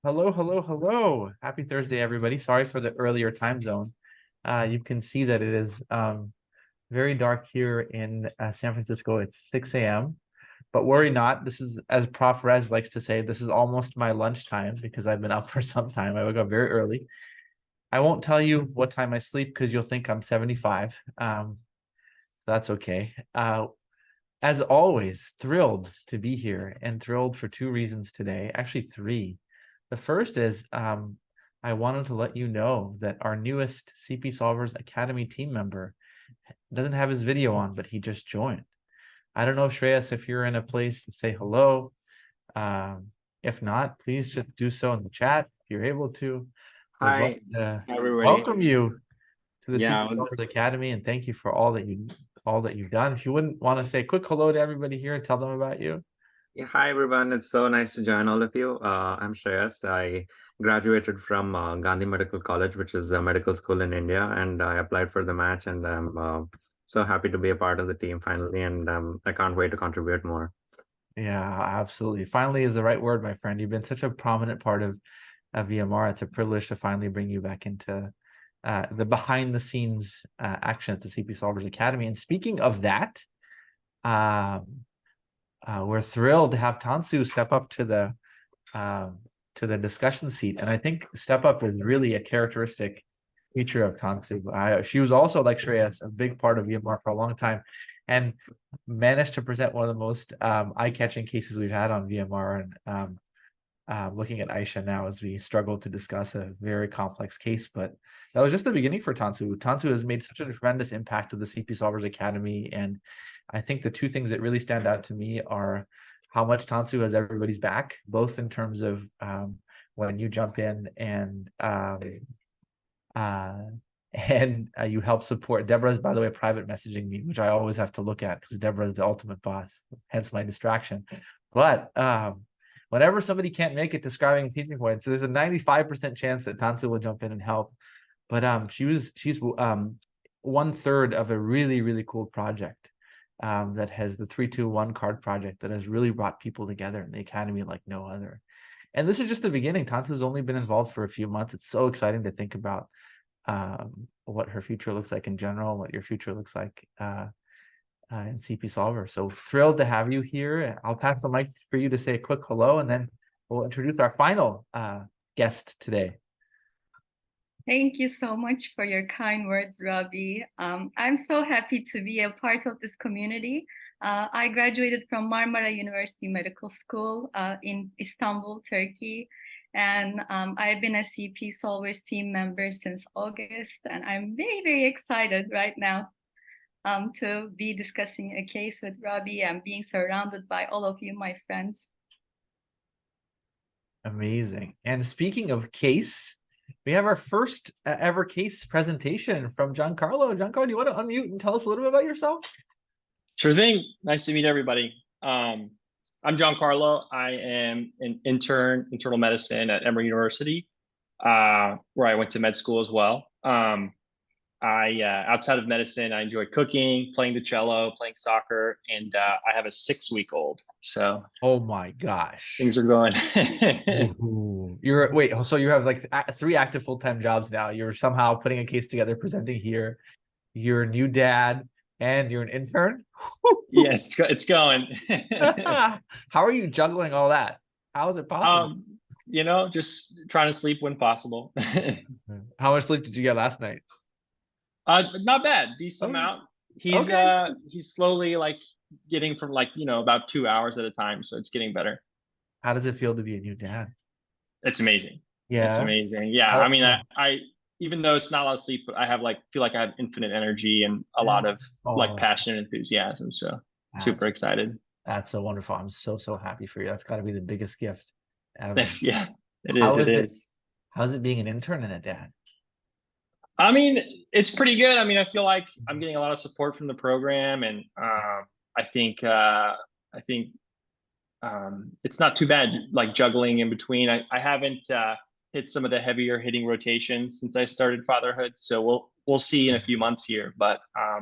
Hello, hello, hello. Happy Thursday, everybody. Sorry for the earlier time zone. You can see that it is very dark here in San Francisco. It's 6 a.m. But worry not. This is, as Prof. Rez likes to say, this is almost my lunchtime because I've been up for some time. I woke up very early. I won't tell you what time I sleep because you'll think I'm 75. That's okay. As always, thrilled to be here and thrilled for two reasons today. Actually, three. The first is I wanted to let you know that our newest CP Solvers Academy team member doesn't have his video on, but he just joined. I don't know, Shreyas, if you're in a place to say hello. If not, please just do so in the chat if you're able to. Would love Hi, to everybody. welcome you to the Yeah, CP Solvers Academy and thank you for all that you've done. If you wouldn't want to say a quick hello to everybody here and tell them about you. yeah, hi everyone. It's so nice to join all of you. I'm Shreyas. I graduated from Gandhi Medical College, which is a medical school in India, and I applied for the match, and I'm so happy to be a part of the team finally, and I can't wait to contribute more. Yeah, absolutely. Finally is the right word, my friend. You've been such a prominent part of VMR. It's a privilege to finally bring you back into the behind the scenes action at the CP Solvers Academy. And speaking of that, we're thrilled to have Tansu step up to the discussion seat. And I think step up is really a characteristic feature of Tansu. She was also, like Shreyas, a big part of VMR for a long time and managed to present one of the most eye-catching cases we've had on VMR. And looking at Aisha now as we struggle to discuss a very complex case, but that was just the beginning for Tansu. Tansu has made such a tremendous impact to the CP Solvers Academy, and I think the two things that really stand out to me are how much Tansu has everybody's back, both in terms of when you jump in and you help support. Deborah's, by the way, private messaging me, which I always have to look at because Deborah's the ultimate boss, hence my distraction. But whenever somebody can't make it describing a teaching point, so there's a 95% chance that Tansu will jump in and help. But she's 1/3 of a really, really cool project that has the 3-2-1 card project that has really brought people together in the academy like no other. And this is just the beginning. Tansu's only been involved for a few months. It's so exciting to think about what her future looks like in general, what your future looks like in CP Solver. So thrilled to have you here. I'll pass the mic for you to say a quick hello, and then we'll introduce our final guest today. Thank you so much for your kind words, Rabih. I'm so happy to be a part of this community. I graduated from Marmara University Medical School in Istanbul, Turkey. And I've been a CP Solvers team member since August. And I'm very, very excited right now to be discussing a case with Rabih and being surrounded by all of you, my friends. Amazing. And speaking of case, we have our first ever case presentation from Giancarlo. Giancarlo, do you want to unmute and tell us a little bit about yourself? Sure thing. Nice to meet everybody. I'm Giancarlo. I am an intern, internal medicine at Emory University, where I went to med school as well. Outside of medicine, I enjoy cooking, playing the cello, playing soccer, and I have a 6-week-old. So, oh my gosh, things are going. Wait, so you have like 3 active full-time jobs now. You're somehow putting a case together, presenting here. You're a new dad, and you're an intern. Yeah, it's going. How are you juggling all that? How is it possible? Just trying to sleep when possible. How much sleep did you get last night? Not bad, decent amount. He's slowly like getting from about 2 hours at a time, so it's getting better. How does it feel to be a new dad? It's amazing. Yeah, it's amazing. Yeah, I mean, I even though it's not a lot of sleep, but I have feel like I have infinite energy and a lot of passion and enthusiasm. So super excited. That's so wonderful. I'm so happy for you. That's got to be the biggest gift ever. Thanks. Yeah, it is. How's it being an intern and a dad? I mean, it's pretty good. I mean, I feel like I'm getting a lot of support from the program, and I think it's not too bad, like juggling in between. I haven't hit some of the heavier hitting rotations since I started fatherhood, so we'll see in a few months here. But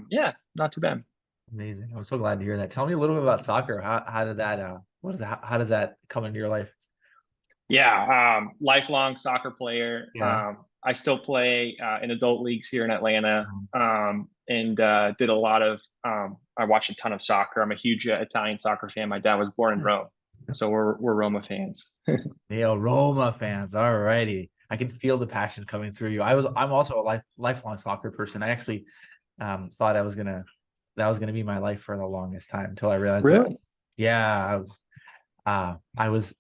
yeah, not too bad. Amazing. I'm so glad to hear that. Tell me a little bit about soccer. How does that come into your life? Yeah, lifelong soccer player. Yeah. I still play in adult leagues here in Atlanta, and did a lot of. I watched a ton of soccer. I'm a huge Italian soccer fan. My dad was born in Rome, so we're Roma fans. Yeah, Roma fans. All righty. I can feel the passion coming through you. I'm also a lifelong soccer person. I actually thought that was gonna be my life for the longest time until I realized that. Really? Yeah, I was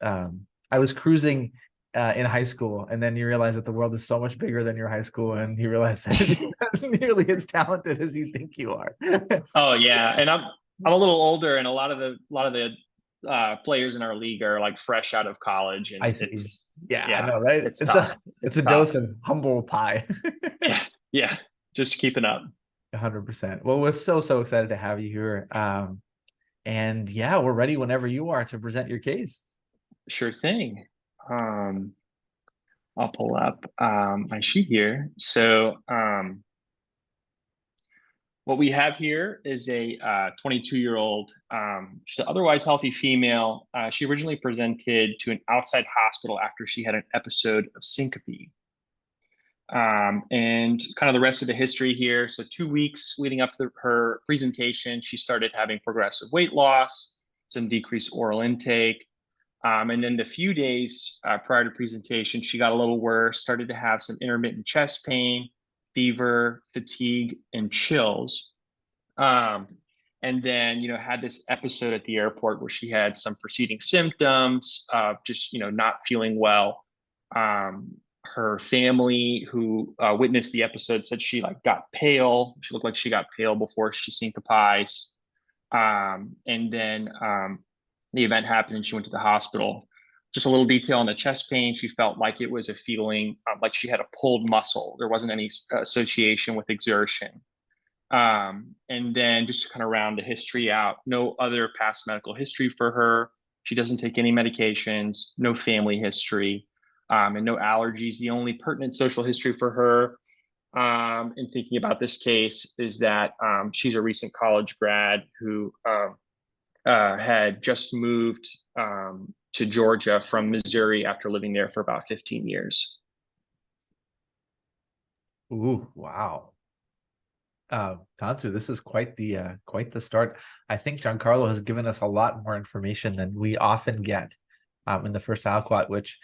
I was cruising in high school, and then you realize that the world is so much bigger than your high school, and you realize that you're not nearly as talented as you think you are. Oh yeah, and I'm a little older, and a lot of the players in our league are like fresh out of college, and I see. Yeah, I know, right? it's It's tough. it's It's a tough. dose of humble pie. Yeah, yeah, just keeping up. 100%. Well, we're so excited to have you here. And yeah, we're ready whenever you are to present your case. Sure thing. I'll pull up my sheet here. So what we have here is a 22-year-old, she's an otherwise healthy female. She originally presented to an outside hospital after she had an episode of syncope. And kind of the rest of the history here. So 2 weeks leading up to her presentation, she started having progressive weight loss, some decreased oral intake. And then the few days prior to presentation, she got a little worse, started to have some intermittent chest pain, fever, fatigue, and chills. And then, had this episode at the airport where she had some preceding symptoms of just, not feeling well. Her family who witnessed the episode said she got pale. She looked like she got pale before she syncopized. And then the event happened and she went to the hospital. Just a little detail on the chest pain. She felt like it was a feeling like she had a pulled muscle. There wasn't any association with exertion. And then just to kind of round the history out, no other past medical history for her. She doesn't take any medications, no family history, and no allergies. The only pertinent social history for her in thinking about this case is that she's a recent college grad who had just moved to Georgia from Missouri after living there for about 15 years. Ooh, wow. Tansu, this is quite the start. I think Giancarlo has given us a lot more information than we often get in the first aliquot, which,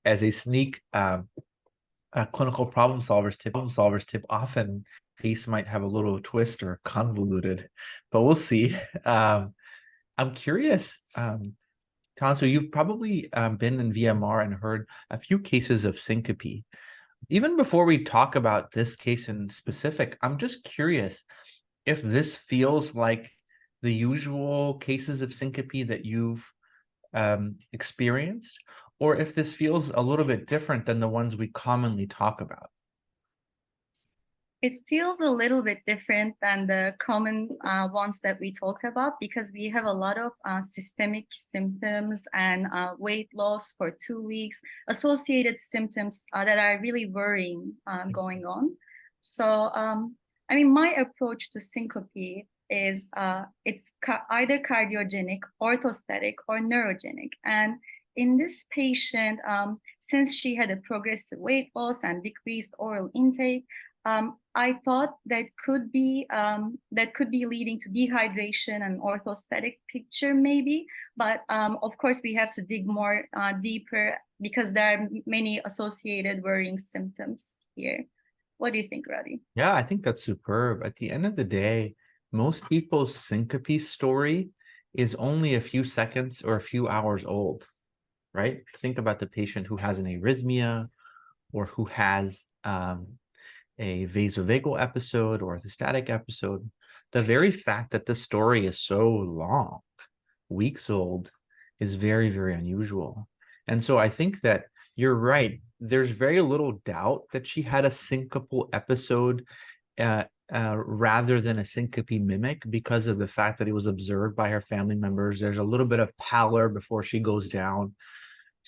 as a sneak clinical problem solvers tip, often case might have a little twist or convoluted, but we'll see. I'm curious, Tansu, you've probably been in VMR and heard a few cases of syncope. Even before we talk about this case in specific, I'm just curious if this feels like the usual cases of syncope that you've experienced, or if this feels a little bit different than the ones we commonly talk about. It feels a little bit different than the common ones that we talked about, because we have a lot of systemic symptoms and weight loss for 2 weeks, associated symptoms that are really worrying going on. So, I mean, my approach to syncope is it's either cardiogenic, orthostatic, or neurogenic. And in this patient, since she had a progressive weight loss and decreased oral intake, I thought that could be leading to dehydration and orthostatic picture maybe, but of course we have to dig more deeper because there are many associated worrying symptoms here. What do you think, Rabih? Yeah, I think that's superb. At the end of the day, most people's syncope story is only a few seconds or a few hours old, right? Think about the patient who has an arrhythmia or who has a vasovagal episode or orthostatic episode. The very fact that the story is so long, weeks old, is very, very unusual. And so I think that you're right. There's very little doubt that she had a syncopal episode rather than a syncope mimic because of the fact that it was observed by her family members. There's a little bit of pallor before she goes down.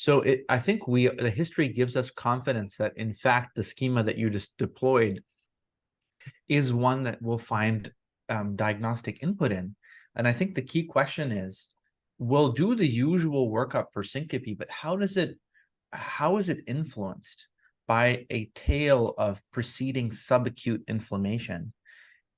So I think the history gives us confidence that, in fact, the schema that you just deployed is one that we'll find diagnostic input in. And I think the key question is, we'll do the usual workup for syncope, but how does it how is it influenced by a tale of preceding subacute inflammation?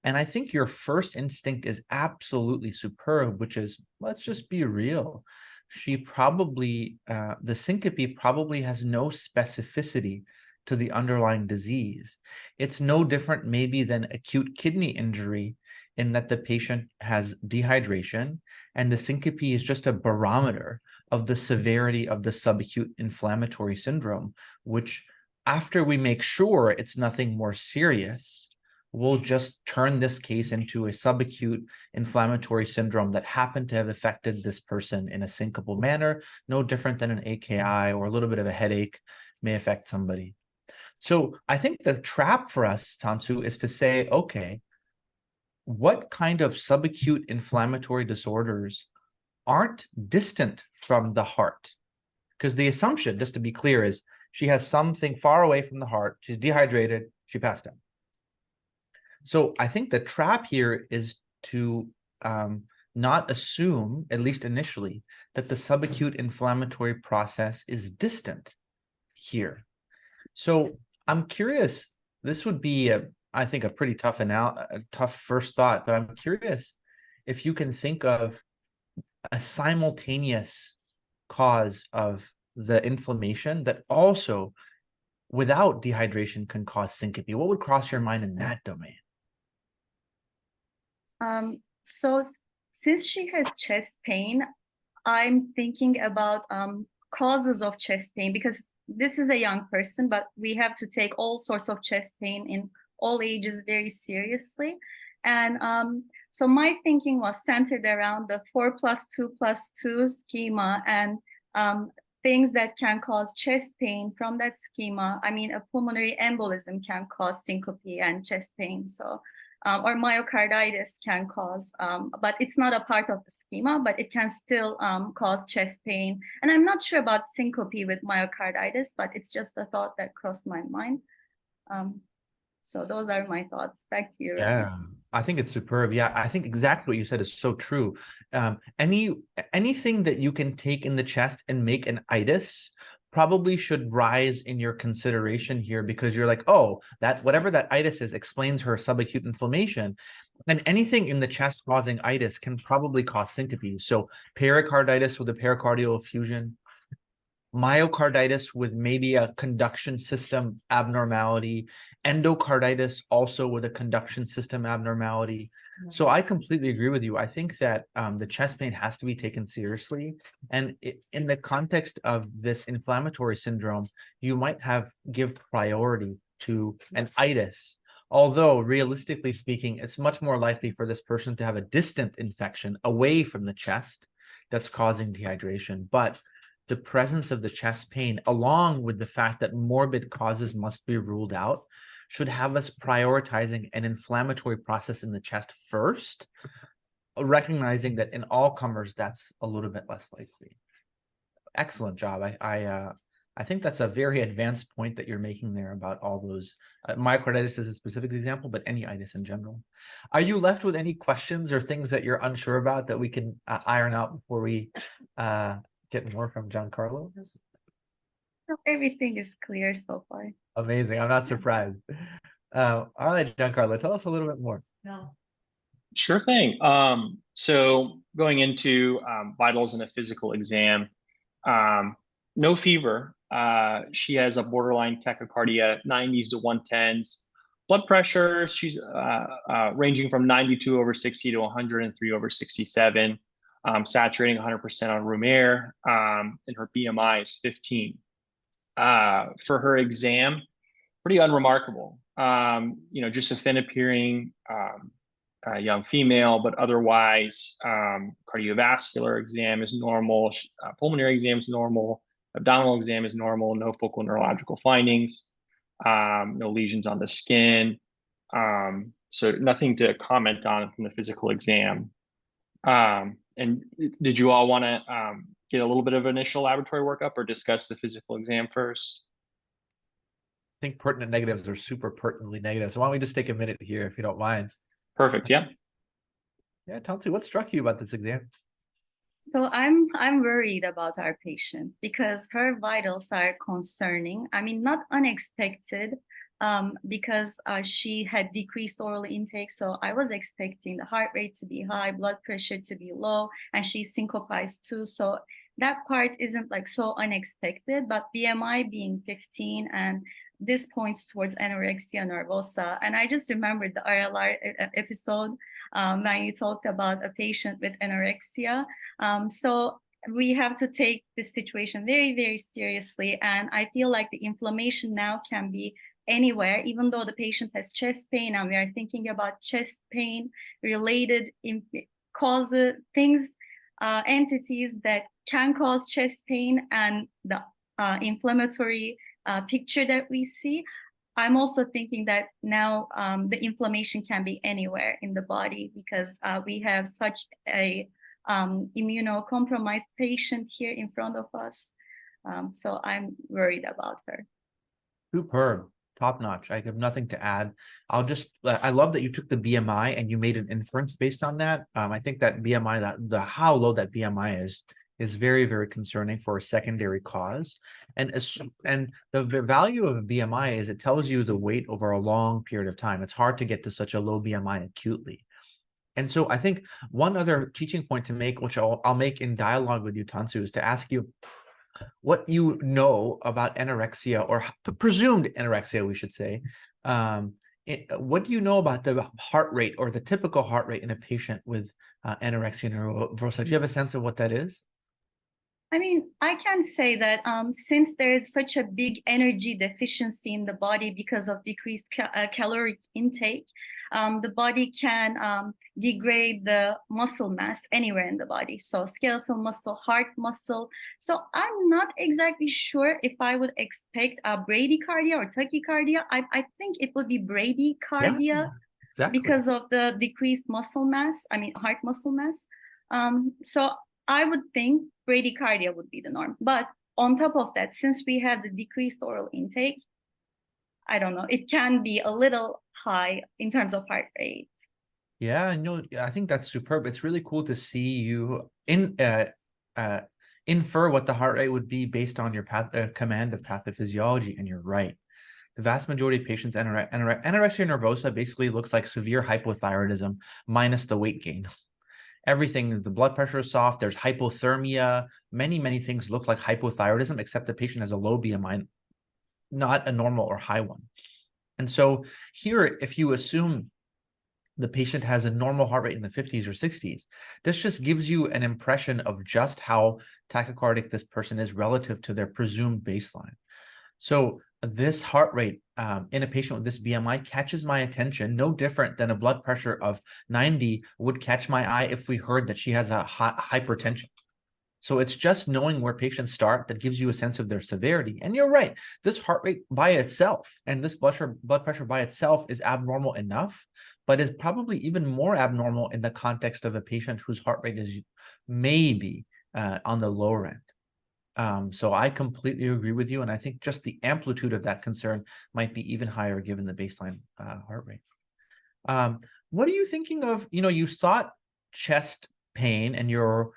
And I think your first instinct is absolutely superb, which is, let's just be real. She probably, the syncope probably has no specificity to the underlying disease. It's no different maybe than acute kidney injury in that the patient has dehydration and the syncope is just a barometer of the severity of the subacute inflammatory syndrome, which after we make sure it's nothing more serious, we'll just turn this case into a subacute inflammatory syndrome that happened to have affected this person in a syncopal manner, no different than an AKI or a little bit of a headache may affect somebody. So I think the trap for us, Tansu, is to say, okay, what kind of subacute inflammatory disorders aren't distant from the heart? Because the assumption, just to be clear, is she has something far away from the heart, she's dehydrated, she passed out. So I think the trap here is to not assume, at least initially, that the subacute inflammatory process is distant here. So I'm curious, this would be, I think, a pretty tough first thought, but I'm curious if you can think of a simultaneous cause of the inflammation that also, without dehydration, can cause syncope. What would cross your mind in that domain? So since she has chest pain, I'm thinking about causes of chest pain, because this is a young person, but we have to take all sorts of chest pain in all ages very seriously. And so my thinking was centered around the 4+2+2 schema and things that can cause chest pain from that schema. I mean, a pulmonary embolism can cause syncope and chest pain. So or myocarditis can cause, but it's not a part of the schema, but it can still cause chest pain. And I'm not sure about syncope with myocarditis, but it's just a thought that crossed my mind. So those are my thoughts. Back to you, Rabih. Yeah, I think it's superb. Yeah, I think exactly what you said is so true. Anything that you can take in the chest and make an itis probably should rise in your consideration here, because you're like, oh, that whatever that itis is explains her subacute inflammation. And anything in the chest causing itis can probably cause syncope. So pericarditis with a pericardial effusion, myocarditis with maybe a conduction system abnormality, endocarditis also with a conduction system abnormality. So I completely agree with you. I think that the chest pain has to be taken seriously. And in the context of this inflammatory syndrome, you might give priority to an itis. Although realistically speaking, it's much more likely for this person to have a distant infection away from the chest that's causing dehydration. But the presence of the chest pain, along with the fact that morbid causes must be ruled out, should have us prioritizing an inflammatory process in the chest first, recognizing that in all comers, that's a little bit less likely. Excellent job. I think that's a very advanced point that you're making there about all those. Myocarditis is a specific example, but any itis in general. Are you left with any questions or things that you're unsure about that we can iron out before we get more from Giancarlo? No, everything is clear so far. Amazing. I'm not surprised. All right, Giancarlo, tell us a little bit more. No. Sure thing. So going into vitals in a physical exam, no fever. She has a borderline tachycardia, 90s to 110s. Blood pressure, she's ranging from 92/60 to 103/67. Saturating 100% on room air, and her BMI is 15. For her exam, pretty unremarkable. Just a thin appearing young female, but otherwise cardiovascular exam is normal, pulmonary exam is normal, abdominal exam is normal, no focal neurological findings, no lesions on the skin. So nothing to comment on from the physical exam. And did you all want to get a little bit of initial laboratory workup or discuss the physical exam first? I think pertinent negatives are super pertinently negative. So why don't we just take a minute here, if you don't mind? Perfect. Yeah. Yeah, Tansu, what struck you about this exam? So I'm worried about our patient because her vitals are concerning. I mean, not unexpected, because she had decreased oral intake. So I was expecting the heart rate to be high, blood pressure to be low, and she's syncopized too. So that part isn't like so unexpected, but BMI being 15, and this points towards anorexia nervosa. And I just remembered the RLR episode when you talked about a patient with anorexia. So we have to take this situation very, very seriously. And I feel like the inflammation now can be anywhere, even though the patient has chest pain, and we are thinking about chest pain related causes, things, entities that can cause chest pain, and the inflammatory picture that we see. I'm also thinking that now the inflammation can be anywhere in the body, because we have such a immunocompromised patient here in front of us. So I'm worried about her. Superb, top notch. I have nothing to add. I love that you took the BMI and you made an inference based on that. I think that BMI, how low that BMI is very, very concerning for a secondary cause. And the value of a BMI is it tells you the weight over a long period of time. It's hard to get to such a low BMI acutely. And so I think one other teaching point to make, which I'll make in dialogue with you, Tansu, is to ask you what you know about anorexia, or presumed anorexia, we should say. What do you know about the heart rate, or the typical heart rate in a patient with anorexia nervosa? Do you have a sense of what that is? I mean, I can say that since there is such a big energy deficiency in the body because of decreased caloric intake, the body can degrade the muscle mass anywhere in the body. So skeletal muscle, heart muscle. So I'm not exactly sure if I would expect a bradycardia or tachycardia. I think it would be bradycardia, yeah, exactly, because of the decreased muscle mass, heart muscle mass. So I would think bradycardia would be the norm. But on top of that, since we have the decreased oral intake, I don't know, it can be a little high in terms of heart rate. Yeah, no, I think that's superb. It's really cool to see you infer what the heart rate would be based on your command of pathophysiology, and you're right. The vast majority of patients anorexia nervosa basically looks like severe hypothyroidism minus the weight gain. Everything, the blood pressure is soft, there's hypothermia, many things look like hypothyroidism, except the patient has a low BMI, not a normal or high one. And so here, if you assume the patient has a normal heart rate in the 50s or 60s, this just gives you an impression of just how tachycardic this person is relative to their presumed baseline. So this heart rate in a patient with this BMI catches my attention, no different than a blood pressure of 90 would catch my eye if we heard that she has a hypertension. So it's just knowing where patients start that gives you a sense of their severity. And you're right, this heart rate by itself and this blood pressure by itself is abnormal enough, but is probably even more abnormal in the context of a patient whose heart rate is maybe on the lower end. So I completely agree with you. And I think just the amplitude of that concern might be even higher given the baseline heart rate. What are you thinking of? You thought chest pain and you're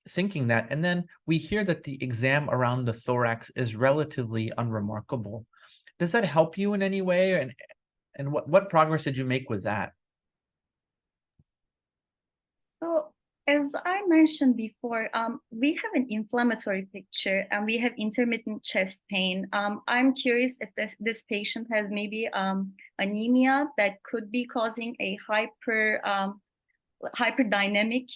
thinking that, and then we hear that the exam around the thorax is relatively unremarkable. Does that help you in any way? And what progress did you make with that? So as I mentioned before, we have an inflammatory picture and we have intermittent chest pain. I'm curious if this patient has maybe anemia that could be causing a hyperdynamic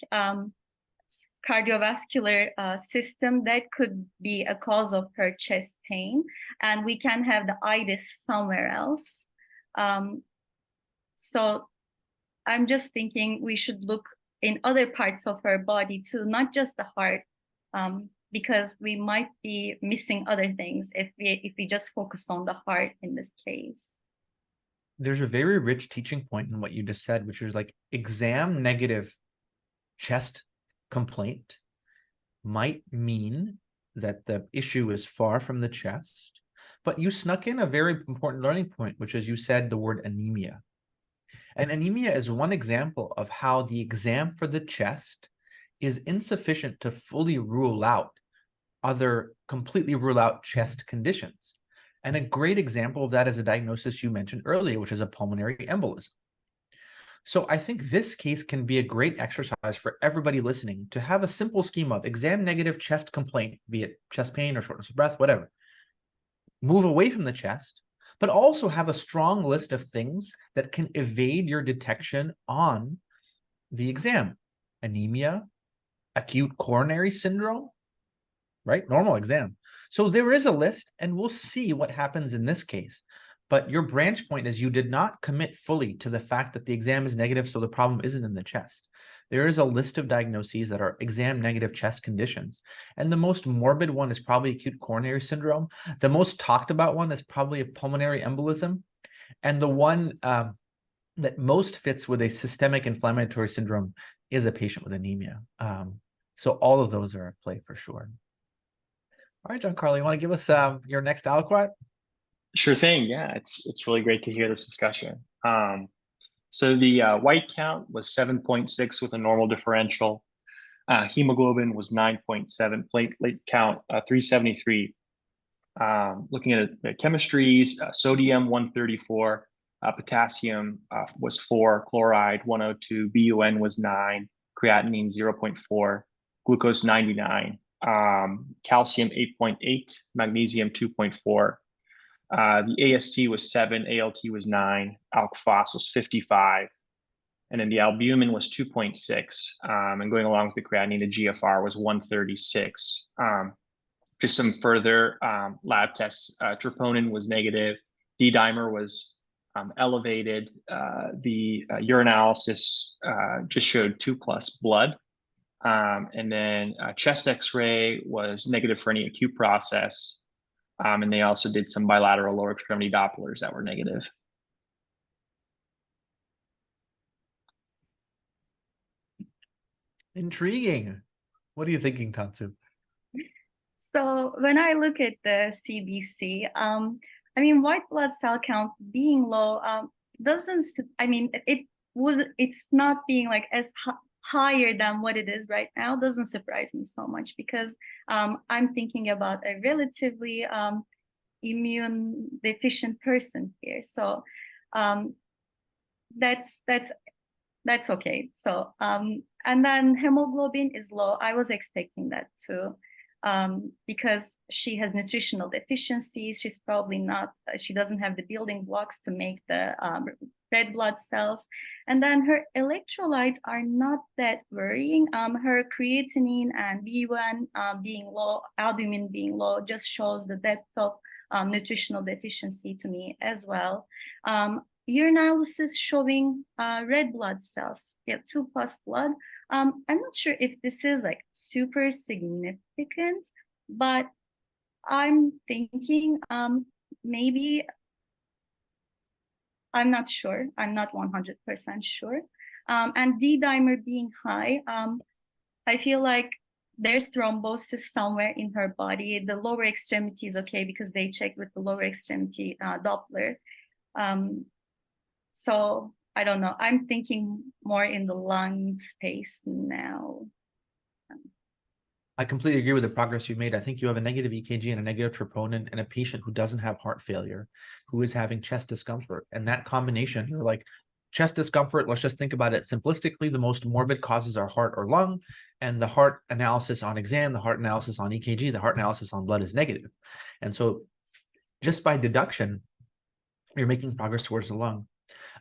cardiovascular system that could be a cause of her chest pain, and we can have the itis somewhere else. So I'm just thinking we should look in other parts of her body too, not just the heart, because we might be missing other things if we just focus on the heart in this case. There's a very rich teaching point in what you just said, which is like exam negative chest complaint might mean that the issue is far from the chest, but you snuck in a very important learning point, which is you said the word anemia. And anemia is one example of how the exam for the chest is insufficient to fully rule out completely rule out chest conditions. And a great example of that is a diagnosis you mentioned earlier, which is a pulmonary embolism. So I think this case can be a great exercise for everybody listening to have a simple scheme of exam negative chest complaint, be it chest pain or shortness of breath, whatever. Move away from the chest, but also have a strong list of things that can evade your detection on the exam. Anemia, acute coronary syndrome, right? Normal exam. So there is a list, and we'll see what happens in this case. But your branch point is you did not commit fully to the fact that the exam is negative, so the problem isn't in the chest. There is a list of diagnoses that are exam negative chest conditions. And the most morbid one is probably acute coronary syndrome. The most talked about one is probably a pulmonary embolism. And the one that most fits with a systemic inflammatory syndrome is a patient with anemia. So all of those are at play for sure. All right, Giancarlo, you want to give us your next aliquot? Sure thing. Yeah, it's really great to hear this discussion. So the white count was 7.6 with a normal differential. Hemoglobin was 9.7. Platelet count 373. Looking at the chemistries, sodium 134, potassium was 4, chloride 102, BUN was 9, creatinine 0.4, glucose 99, calcium 8.8, magnesium 2.4. The AST was 7, ALT was 9, alk phos was 55, and then the albumin was 2.6. And going along with the creatinine, the GFR was 136. Just some further lab tests. Troponin was negative. D-dimer was elevated. The urinalysis just showed 2+ blood. And then chest X-ray was negative for any acute process. And they also did some bilateral lower extremity Dopplers that were negative. Intriguing. What are you thinking, Tansu? So when I look at the CBC, I mean, white blood cell count being low doesn't, I mean, it's not being like as higher than what it is right now doesn't surprise me so much, because I'm thinking about a relatively immune deficient person here. So that's okay. So and then hemoglobin is low. I was expecting that too. Because she has nutritional deficiencies. She's probably not, she doesn't have the building blocks to make the red blood cells. And then her electrolytes are not that worrying. Her creatinine and B1 being low, albumin being low, just shows the depth of nutritional deficiency to me as well. Urinalysis showing red blood cells, 2+ blood. I'm not sure if this is like super significant, but I'm thinking maybe, I'm not sure. I'm not 100% sure. And D-dimer being high, I feel like there's thrombosis somewhere in her body. The lower extremity is okay because they checked with the lower extremity Doppler. So I don't know. I'm thinking more in the lung space now. I completely agree with the progress you've made. I think you have a negative EKG and a negative troponin and a patient who doesn't have heart failure, who is having chest discomfort. And that combination, you're like, chest discomfort, let's just think about it simplistically. The most morbid causes are heart or lung, and the heart analysis on exam, the heart analysis on EKG, the heart analysis on blood is negative. And so just by deduction, you're making progress towards the lung.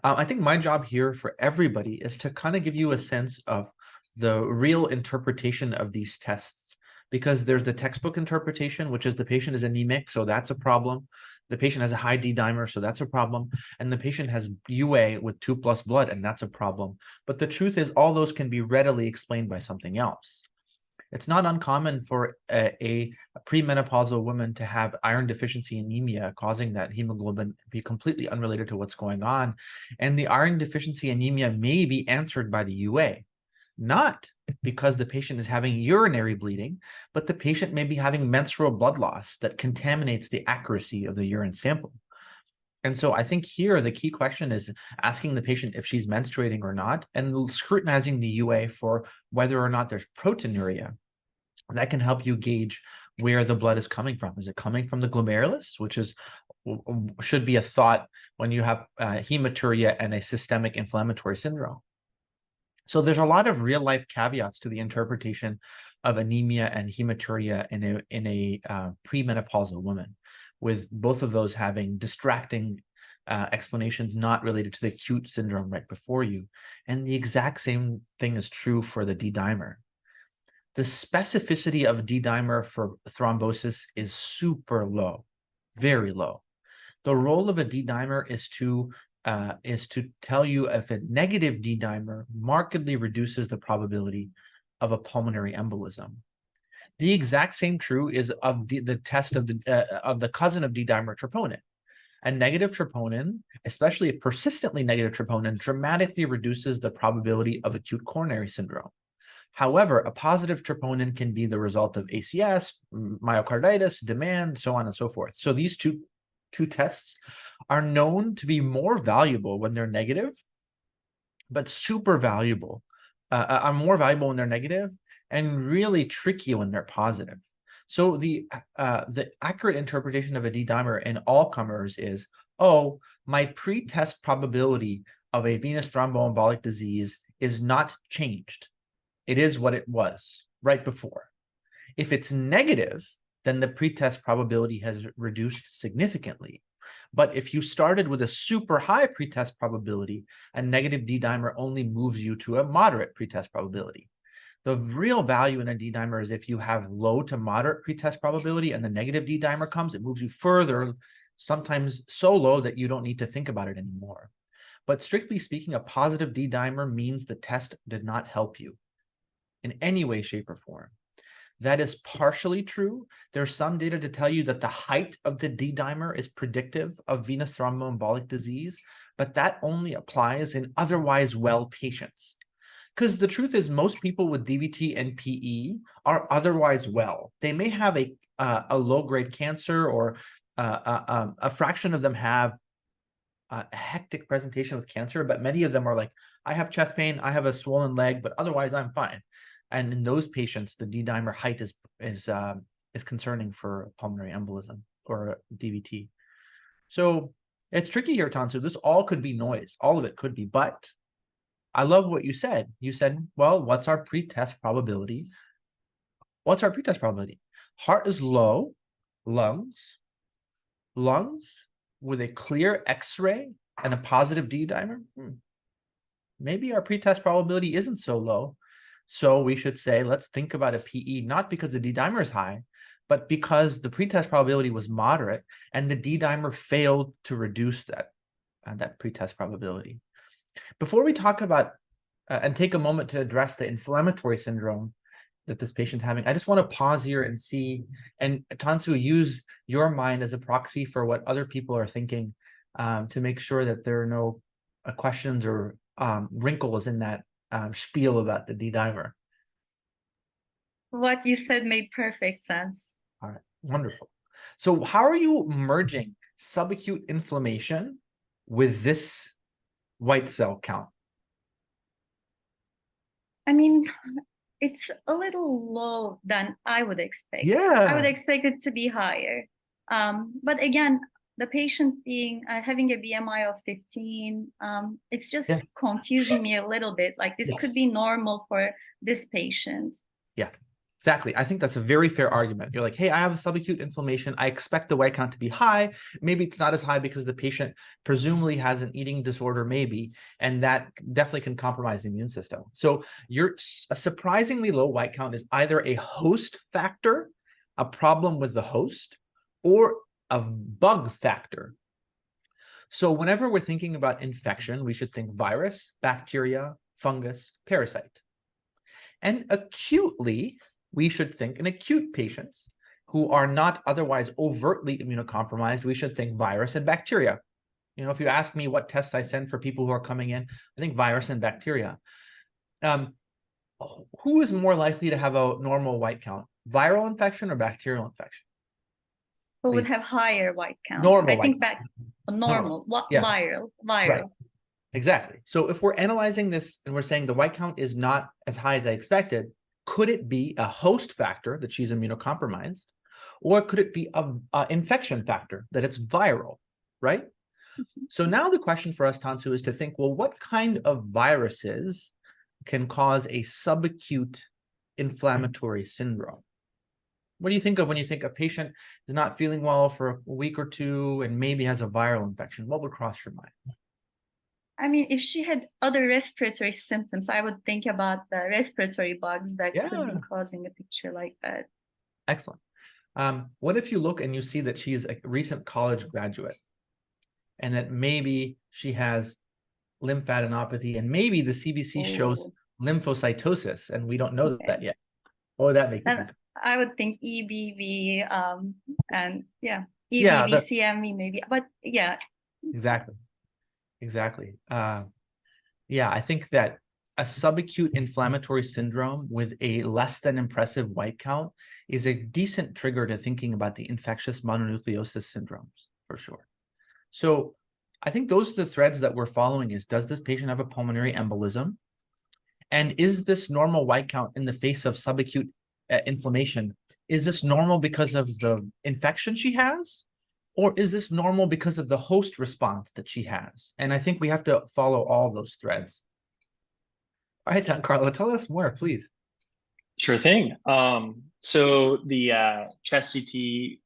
I think my job here for everybody is to kind of give you a sense of the real interpretation of these tests, because there's the textbook interpretation, which is the patient is anemic, so that's a problem. The patient has a high D-dimer, so that's a problem. And the patient has UA with 2+ blood, and that's a problem. But the truth is all those can be readily explained by something else. It's not uncommon for a premenopausal woman to have iron deficiency anemia, causing that hemoglobin be completely unrelated to what's going on. And the iron deficiency anemia may be answered by the UA, not because the patient is having urinary bleeding, but the patient may be having menstrual blood loss that contaminates the accuracy of the urine sample. And so I think here the key question is asking the patient if she's menstruating or not, and scrutinizing the UA for whether or not there's proteinuria. That can help you gauge where the blood is coming from. Is it coming from the glomerulus, which is should be a thought when you have hematuria and a systemic inflammatory syndrome. So there's a lot of real life caveats to the interpretation of anemia and hematuria in a premenopausal woman, with both of those having distracting explanations not related to the acute syndrome right before you. And the exact same thing is true for the D-dimer. The specificity of D-dimer for thrombosis is super low, very low. The role of a D-dimer is to tell you if a negative D-dimer markedly reduces the probability of a pulmonary embolism. The exact same true is of the test of the cousin of D-dimer, troponin. A negative troponin, especially a persistently negative troponin, dramatically reduces the probability of acute coronary syndrome. However, a positive troponin can be the result of ACS, myocarditis, demand, so on and so forth. So these two tests are known to be more valuable when they're negative, but super valuable, are more valuable when they're negative and really tricky when they're positive. So the accurate interpretation of a D-dimer in all comers is, oh, my pre-test probability of a venous thromboembolic disease is not changed. It is what it was right before. If it's negative, then the pretest probability has reduced significantly. But if you started with a super high pretest probability, a negative D-dimer only moves you to a moderate pretest probability. The real value in a D-dimer is if you have low to moderate pretest probability and the negative D-dimer comes, it moves you further, sometimes so low that you don't need to think about it anymore. But strictly speaking, a positive D-dimer means the test did not help you in any way, shape, or form. That is partially true. There's some data to tell you that the height of the D-dimer is predictive of venous thromboembolic disease, but that only applies in otherwise well patients. Because the truth is most people with DVT and PE are otherwise well. They may have a low-grade cancer, or a fraction of them have a hectic presentation with cancer, but many of them are like, I have chest pain, I have a swollen leg, but otherwise I'm fine. And in those patients, the D-dimer height is concerning for pulmonary embolism or DVT. So it's tricky here, Tansu. This all could be noise. All of it could be. But I love what you said. You said, well, what's our pretest probability? What's our pretest probability? Heart is low, lungs with a clear X-ray and a positive D-dimer. Maybe our pretest probability isn't so low. So we should say, let's think about a PE, not because the D-dimer is high, but because the pretest probability was moderate and the D-dimer failed to reduce that pretest probability. Before we talk about and take a moment to address the inflammatory syndrome that this patient's having, I just want to pause here and see, and Tansu, use your mind as a proxy for what other people are thinking, to make sure that there are no questions or wrinkles in that spiel about the D-dimer. What you said made perfect sense. All right, wonderful. So how are you merging subacute inflammation with this white cell count? I mean, it's a little low than I would expect. Yeah. I would expect it to be higher. But again, the patient having a BMI of 15, it's just confusing me a little bit. Like this could be normal for this patient. Yeah, exactly. I think that's a very fair argument. You're like, hey, I have a subacute inflammation. I expect the white count to be high. Maybe it's not as high because the patient presumably has an eating disorder, maybe, and that definitely can compromise the immune system. So a surprisingly low white count is either a host factor, a problem with the host, or a bug factor. So whenever we're thinking about infection, we should think virus, bacteria, fungus, parasite. And acutely, we should think in acute patients who are not otherwise overtly immunocompromised, we should think virus and bacteria. You know, if you ask me what tests I send for people who are coming in, I think virus and bacteria. Who is more likely to have a normal white count, viral infection or bacterial infection? Who would have higher white count? Normal I think normal, Yeah. viral. Right. Exactly. So if we're analyzing this and we're saying the white count is not as high as I expected, could it be a host factor that she's immunocompromised? Or could it be a infection factor, that it's viral, right? So now the question for us, Tansu, is to think, well, what kind of viruses can cause a subacute inflammatory syndrome? What do you think of when you think a patient is not feeling well for a week or two and maybe has a viral infection? What would cross your mind? I mean, if she had other respiratory symptoms, I would think about the respiratory bugs that could be causing a picture like that. Excellent. What if you look and you see that she's a recent college graduate and that maybe she has lymphadenopathy and maybe the CBC shows lymphocytosis and we don't know that yet? What would that make you think? I would think EBV and EBV, CMV maybe, but yeah. Exactly. I think that a subacute inflammatory syndrome with a less than impressive white count is a decent trigger to thinking about the infectious mononucleosis syndromes for sure. So I think those are the threads that we're following is, does this patient have a pulmonary embolism? And is this normal white count in the face of subacute inflammation? Is this normal because of the infection she has? Or is this normal because of the host response that she has? And I think we have to follow all those threads. All right, Giancarlo, tell us more, please. Sure thing. So the chest CT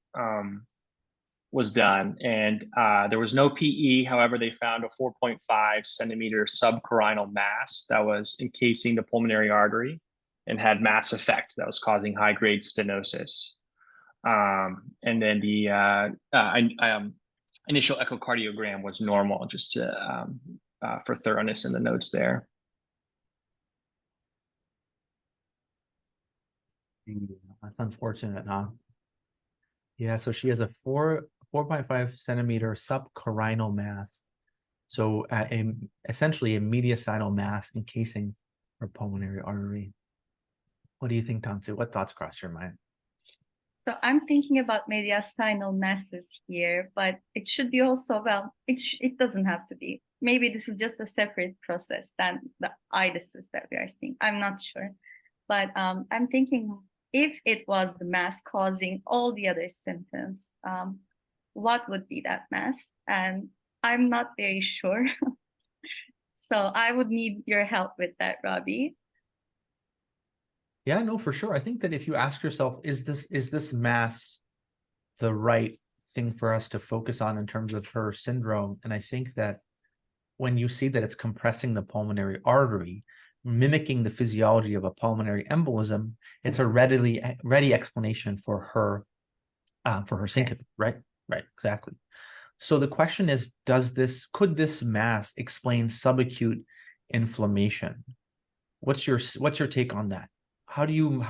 was done, and there was no PE. However, they found a 4.5 centimeter subcarinal mass that was encasing the pulmonary artery and had mass effect that was causing high-grade stenosis. And then the initial echocardiogram was normal, just to, for thoroughness in the notes there. That's unfortunate, huh? Yeah, so she has a 4.5 centimeter subcarinal mass. So essentially a mediastinal mass encasing her pulmonary artery. What do you think, Tansu? What thoughts cross your mind? So I'm thinking about mediastinal masses here, but it should be also, well, it doesn't have to be. Maybe this is just a separate process than the irises that we are seeing. I'm not sure. But I'm thinking if it was the mass causing all the other symptoms, what would be that mass? And I'm not very sure. So I would need your help with that, Rabih. Yeah, no, for sure. I think that if you ask yourself, is this mass the right thing for us to focus on in terms of her syndrome? And I think that when you see that it's compressing the pulmonary artery, mimicking the physiology of a pulmonary embolism, it's a ready explanation for her syncope, right? Right, exactly. So the question is, could this mass explain subacute inflammation? What's your take on that? How do you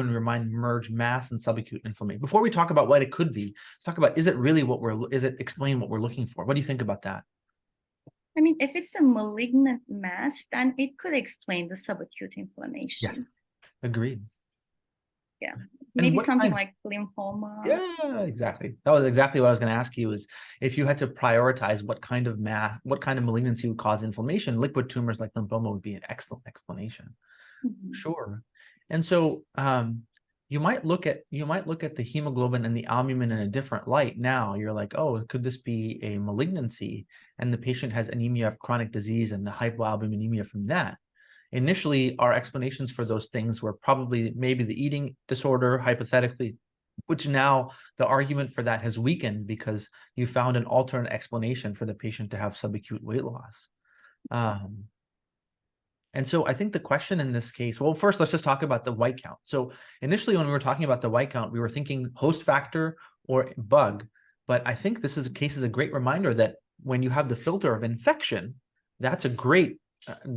in your mind merge mass and subacute inflammation? Before we talk about what it could be, let's talk about, is it explain what we're looking for? What do you think about that? I mean, if it's a malignant mass, then it could explain the subacute inflammation. Yeah, agreed. Yeah, maybe something like lymphoma. Yeah, exactly. That was exactly what I was going to ask you, is if you had to prioritize what kind of malignancy would cause inflammation, liquid tumors like lymphoma would be an excellent explanation. Mm-hmm. Sure. And so you might look at the hemoglobin and the albumin in a different light now. You're like, oh, could this be a malignancy? And the patient has anemia of chronic disease and the hypoalbuminemia from that. Initially, our explanations for those things were probably maybe the eating disorder, hypothetically, which now the argument for that has weakened because you found an alternate explanation for the patient to have subacute weight loss. And so I think the question in this case, well, first, let's just talk about the white count. So initially, when we were talking about the white count, we were thinking host factor or bug. But I think this is a great reminder that when you have the filter of infection, that's a great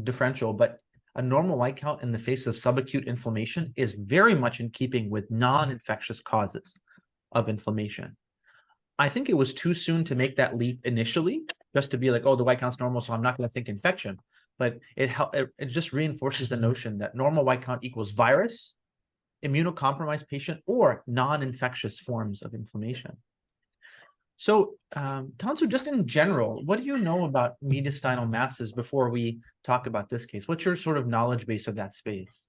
differential. But a normal white count in the face of subacute inflammation is very much in keeping with non-infectious causes of inflammation. I think it was too soon to make that leap initially, just to be like, oh, the white count's normal, so I'm not going to think infection. But it just reinforces the notion that normal white count equals virus, immunocompromised patient, or non-infectious forms of inflammation. So, Tansu, just in general, what do you know about mediastinal masses before we talk about this case? What's your sort of knowledge base of that space?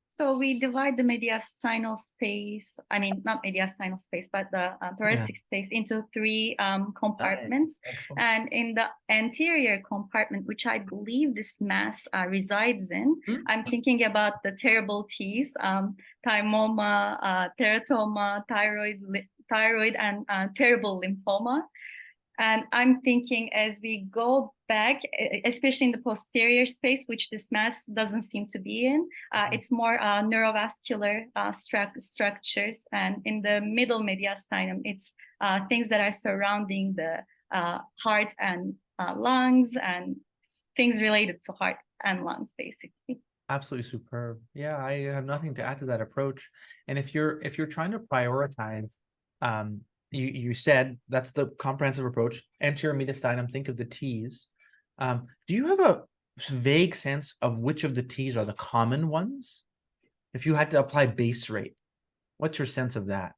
So we divide the mediastinal space, I mean, not mediastinal space, but the thoracic space into three compartments. Excellent. And in the anterior compartment, which I believe this mass resides in, I'm thinking about the terrible T's, thymoma, teratoma, thyroid, and terrible lymphoma. And I'm thinking as we go back, especially in the posterior space, which this mass doesn't seem to be in, it's more neurovascular structures. And in the middle mediastinum, it's things that are surrounding the heart and lungs and things related to heart and lungs, basically. Absolutely superb. Yeah, I have nothing to add to that approach. And if you're trying to prioritize, you said that's the comprehensive approach. Anterior mediastinum, think of the T's. Do you have a vague sense of which of the T's are the common ones? If you had to apply base rate, what's your sense of that?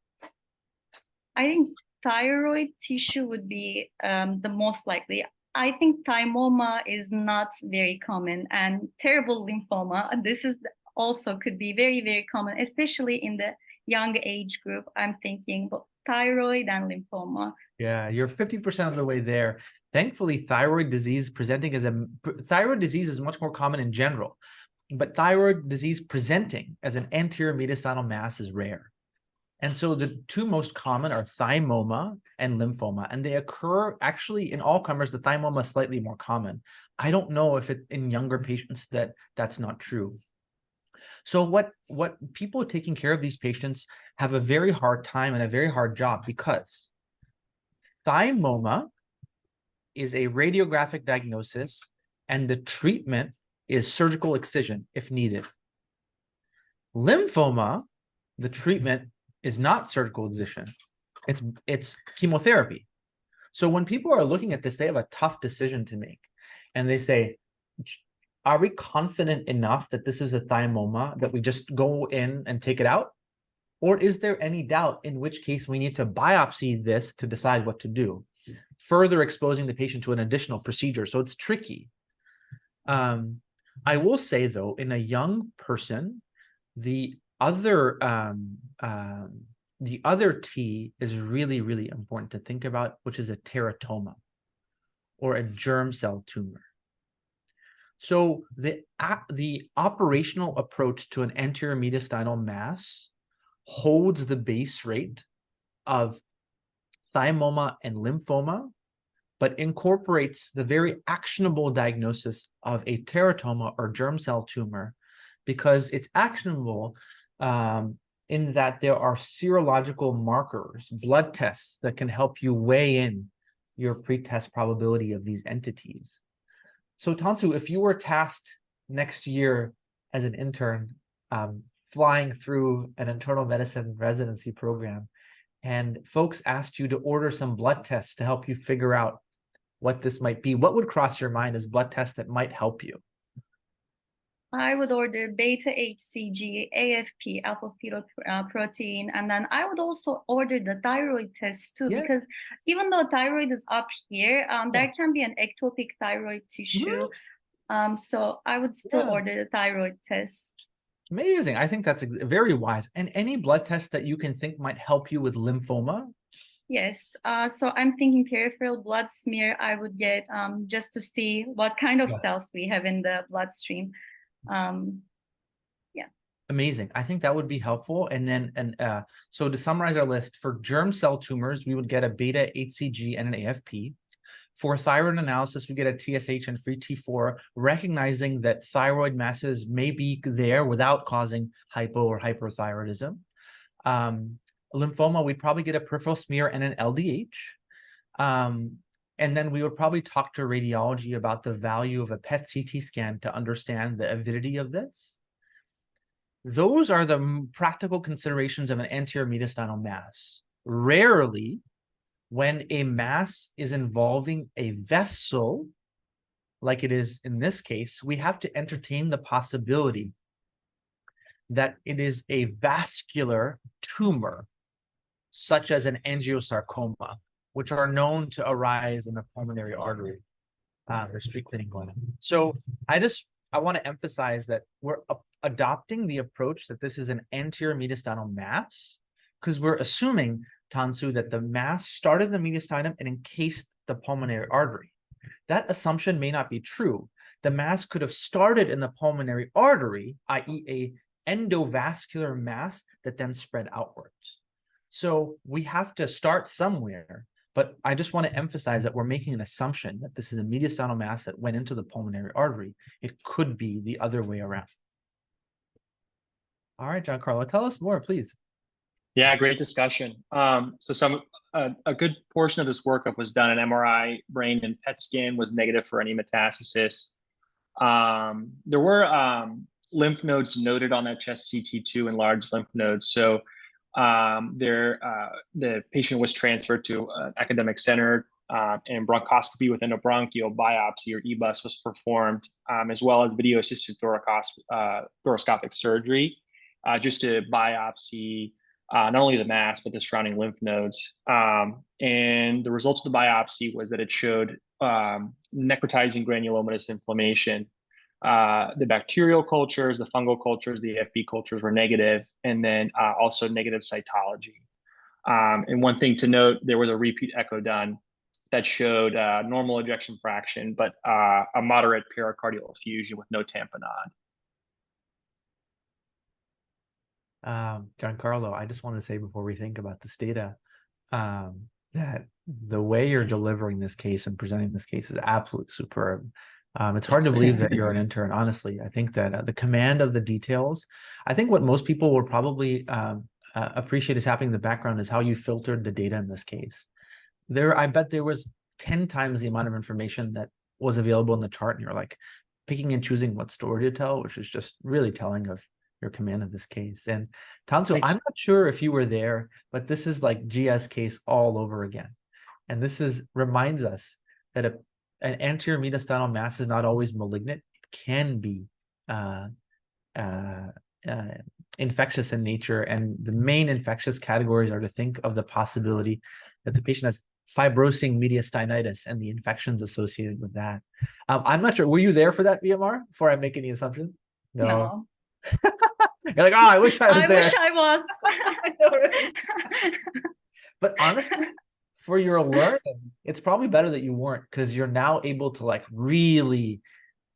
I think thyroid tissue would be the most likely. I think thymoma is not very common, and terrible lymphoma, this is also could be very, very common, especially in the young age group. I'm thinking about thyroid and lymphoma. Yeah, you're 50% of the way there. Thankfully, thyroid disease thyroid disease is much more common in general, but thyroid disease presenting as an anterior mediastinal mass is rare. And so the two most common are thymoma and lymphoma, and they occur actually in all comers. The thymoma is slightly more common. I don't know if in younger patients that's not true. So what people taking care of these patients have a very hard time and a very hard job, because thymoma is a radiographic diagnosis and the treatment is surgical excision if needed. Lymphoma, the treatment is not surgical excision. It's chemotherapy. So when people are looking at this, they have a tough decision to make. And they say, are we confident enough that this is a thymoma that we just go in and take it out? Or is there any doubt, in which case we need to biopsy this to decide what to do, further exposing the patient to an additional procedure? So it's tricky. I will say, though, in a young person, the other T is really, really important to think about, which is a teratoma or a germ cell tumor. So the operational approach to an anterior mediastinal mass holds the base rate of thymoma and lymphoma, but incorporates the very actionable diagnosis of a teratoma or germ cell tumor, because it's actionable in that there are serological markers, blood tests that can help you weigh in your pretest probability of these entities. So Tansu, if you were tasked next year as an intern, flying through an internal medicine residency program, and folks asked you to order some blood tests to help you figure out what this might be, what would cross your mind as blood tests that might help you? I would order beta HCG, AFP, alpha fetoprotein, and then I would also order the thyroid test too, because even though thyroid is up here, there can be an ectopic thyroid tissue. So I would still order the thyroid test. Amazing. I think that's very wise. And any blood test that you can think might help you with lymphoma? Yes. So I'm thinking peripheral blood smear I would get just to see what kind of cells we have in the bloodstream. Amazing. I think that would be helpful. And then, so to summarize our list, for germ cell tumors, we would get a beta HCG and an AFP. For thyroid analysis, we get a TSH and free T4, recognizing that thyroid masses may be there without causing hypo or hyperthyroidism. Lymphoma, we'd probably get a peripheral smear and an LDH. And then we would probably talk to radiology about the value of a PET CT scan to understand the avidity of this. Those are the practical considerations of an anterior mediastinal mass. Rarely, when a mass is involving a vessel, like it is in this case, we have to entertain the possibility that it is a vascular tumor, such as an angiosarcoma which are known to arise in the pulmonary artery. There's street cleaning going on. So I want to emphasize that we're adopting the approach that this is an anterior mediastinal mass, because we're assuming, Tansu, that the mass started in the mediastinum and encased the pulmonary artery. That assumption may not be true. The mass could have started in the pulmonary artery, i.e. a endovascular mass that then spread outwards. So we have to start somewhere, but I just want to emphasize that we're making an assumption that this is a mediastinal mass that went into the pulmonary artery. It could be the other way around. All right, Giancarlo, tell us more, please. Yeah, great discussion. So a good portion of this workup was done in MRI, brain, and PET scan was negative for any metastasis. There were lymph nodes noted on that chest CT2 and large lymph nodes. So the patient was transferred to an academic center, and bronchoscopy with endobronchial biopsy or EBUS was performed, as well as video-assisted thoracoscopic surgery, just to biopsy not only the mass, but the surrounding lymph nodes. And the results of the biopsy was that it showed necrotizing granulomatous inflammation. The bacterial cultures, the fungal cultures, the FB cultures were negative, and then also negative cytology. And one thing to note, there was a repeat echo done that showed normal ejection fraction, but a moderate pericardial effusion with no tamponade. Giancarlo, I just want to say before we think about this data, that the way you're delivering this case and presenting this case is absolutely superb. It's hard to believe that you're an intern, honestly. I think that the command of the details, I think what most people will probably appreciate is happening in the background is how you filtered the data in this case. I bet there was 10 times the amount of information that was available in the chart, and you're like picking and choosing what story to tell, which is just really telling of your command of this case. And Tansu, I'm not sure if you were there, but this is like GS case all over again. And this reminds us that an anterior mediastinal mass is not always malignant. It can be infectious in nature. And the main infectious categories are to think of the possibility that the patient has fibrosing mediastinitis and the infections associated with that. I'm not sure. Were you there for that VMR before I make any assumptions? No. You're like, oh, I wish I was there. I wish I was. I know, right? But honestly, for your learning, it's probably better that you weren't, because you're now able to like really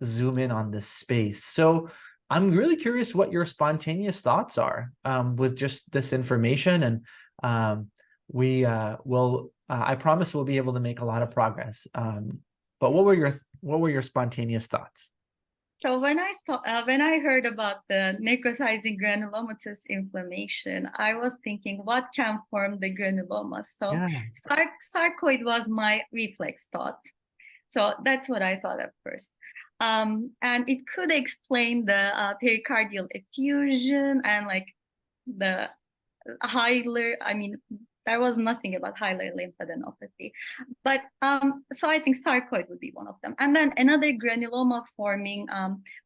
zoom in on this space. So I'm really curious what your spontaneous thoughts are with just this information. And we will, I promise we'll be able to make a lot of progress. But what were your spontaneous thoughts? So when I heard about the necrotizing granulomatous inflammation, I was thinking, what can form the granulomas? So sarcoid was my reflex thought. So that's what I thought at first. And it could explain the pericardial effusion and like the hilar, there was nothing about hilar lymphadenopathy, but so I think sarcoid would be one of them. And then another granuloma forming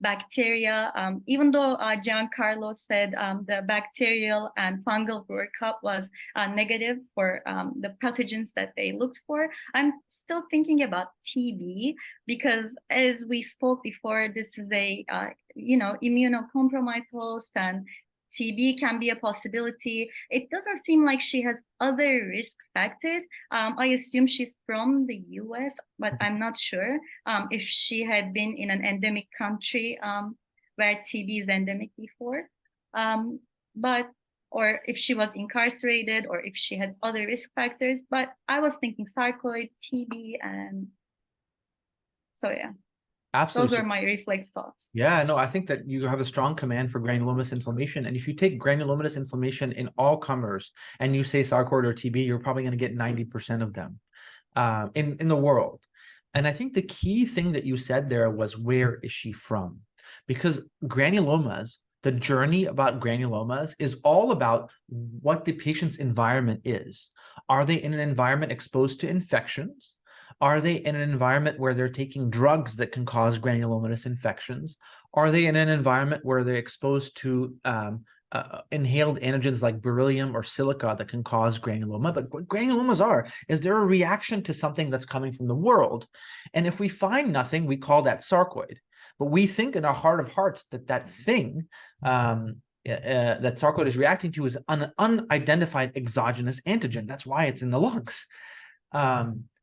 bacteria, even though Giancarlo said the bacterial and fungal workup was negative for the pathogens that they looked for, I'm still thinking about TB, because as we spoke before, this is a immunocompromised host, and TB can be a possibility. It doesn't seem like she has other risk factors. I assume she's from the US, but I'm not sure if she had been in an endemic country where TB is endemic before, or if she was incarcerated, or if she had other risk factors. But I was thinking sarcoid, TB, and so yeah. Absolutely. Those are my reflex thoughts. Yeah, no, I think that you have a strong command for granulomatous inflammation. And if you take granulomatous inflammation in all comers and you say sarcoid or TB, you're probably going to get 90% of them in the world. And I think the key thing that you said there was, where is she from? Because granulomas, the journey about granulomas is all about what the patient's environment is. Are they in an environment exposed to infections? Are they in an environment where they're taking drugs that can cause granulomatous infections? Are they in an environment where they're exposed to inhaled antigens like beryllium or silica that can cause granuloma. But what granulomas is they're a reaction to something that's coming from the world. And if we find nothing, we call that sarcoid. But we think in our heart of hearts that that thing that sarcoid is reacting to is an unidentified exogenous antigen. That's why it's in the lungs.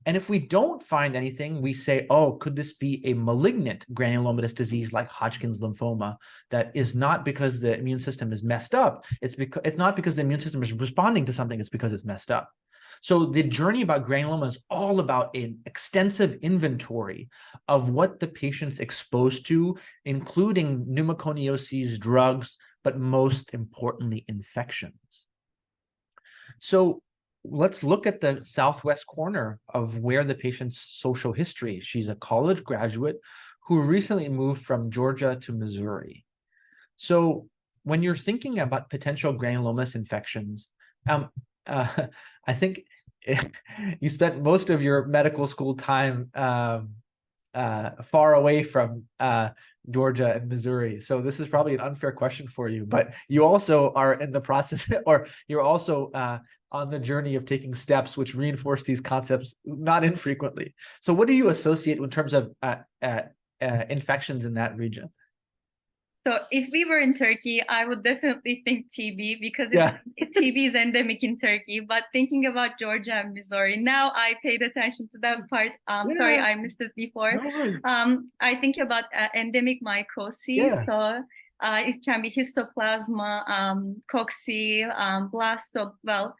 And if we don't find anything, we say, oh, could this be a malignant granulomatous disease like Hodgkin's lymphoma that is not because the immune system is messed up. It's not because the immune system is responding to something, it's because it's messed up. So the journey about granuloma is all about an extensive inventory of what the patient's exposed to, including pneumoconioses, drugs, but most importantly, infections. So let's look at the southwest corner of where the patient's social history. She's a college graduate who recently moved from Georgia to Missouri. So when you're thinking about potential granulomatous infections, I think you spent most of your medical school time far away from Georgia and Missouri. So this is probably an unfair question for you, but you also are in the process, or you're also on the journey of taking steps which reinforce these concepts not infrequently. So what do you associate in terms of infections in that region? So if we were in Turkey, I would definitely think TB because TB is endemic in Turkey. But thinking about Georgia and Missouri, now I paid attention to that part. Sorry, I missed it before. No I think about endemic mycosis. So it can be histoplasma, cocci, blasto. Well,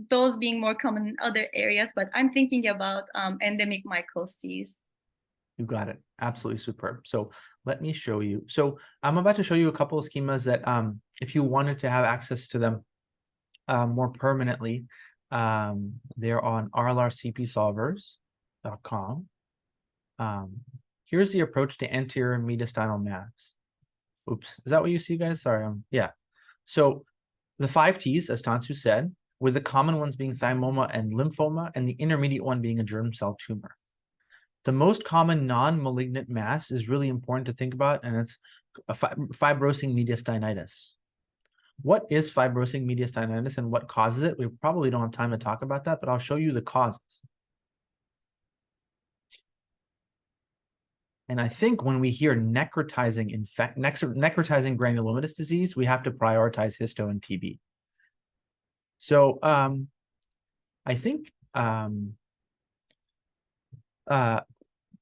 those being more common in other areas, but I'm thinking about endemic mycosis. You got it. Absolutely superb. So let me show you. So I'm about to show you a couple of schemas that if you wanted to have access to them more permanently, they're on rlrcpsolvers.com. Here's the approach to anterior mediastinal mass. Oops, is that what you see, guys? Sorry, yeah. So the 5 T's, as Tansu said, with the common ones being thymoma and lymphoma, and the intermediate one being a germ cell tumor. The most common non-malignant mass is really important to think about, and it's fibrosing mediastinitis. What is fibrosing mediastinitis and what causes it? We probably don't have time to talk about that, but I'll show you the causes. And I think when we hear necrotizing granulomatous disease, we have to prioritize histo and TB. So I think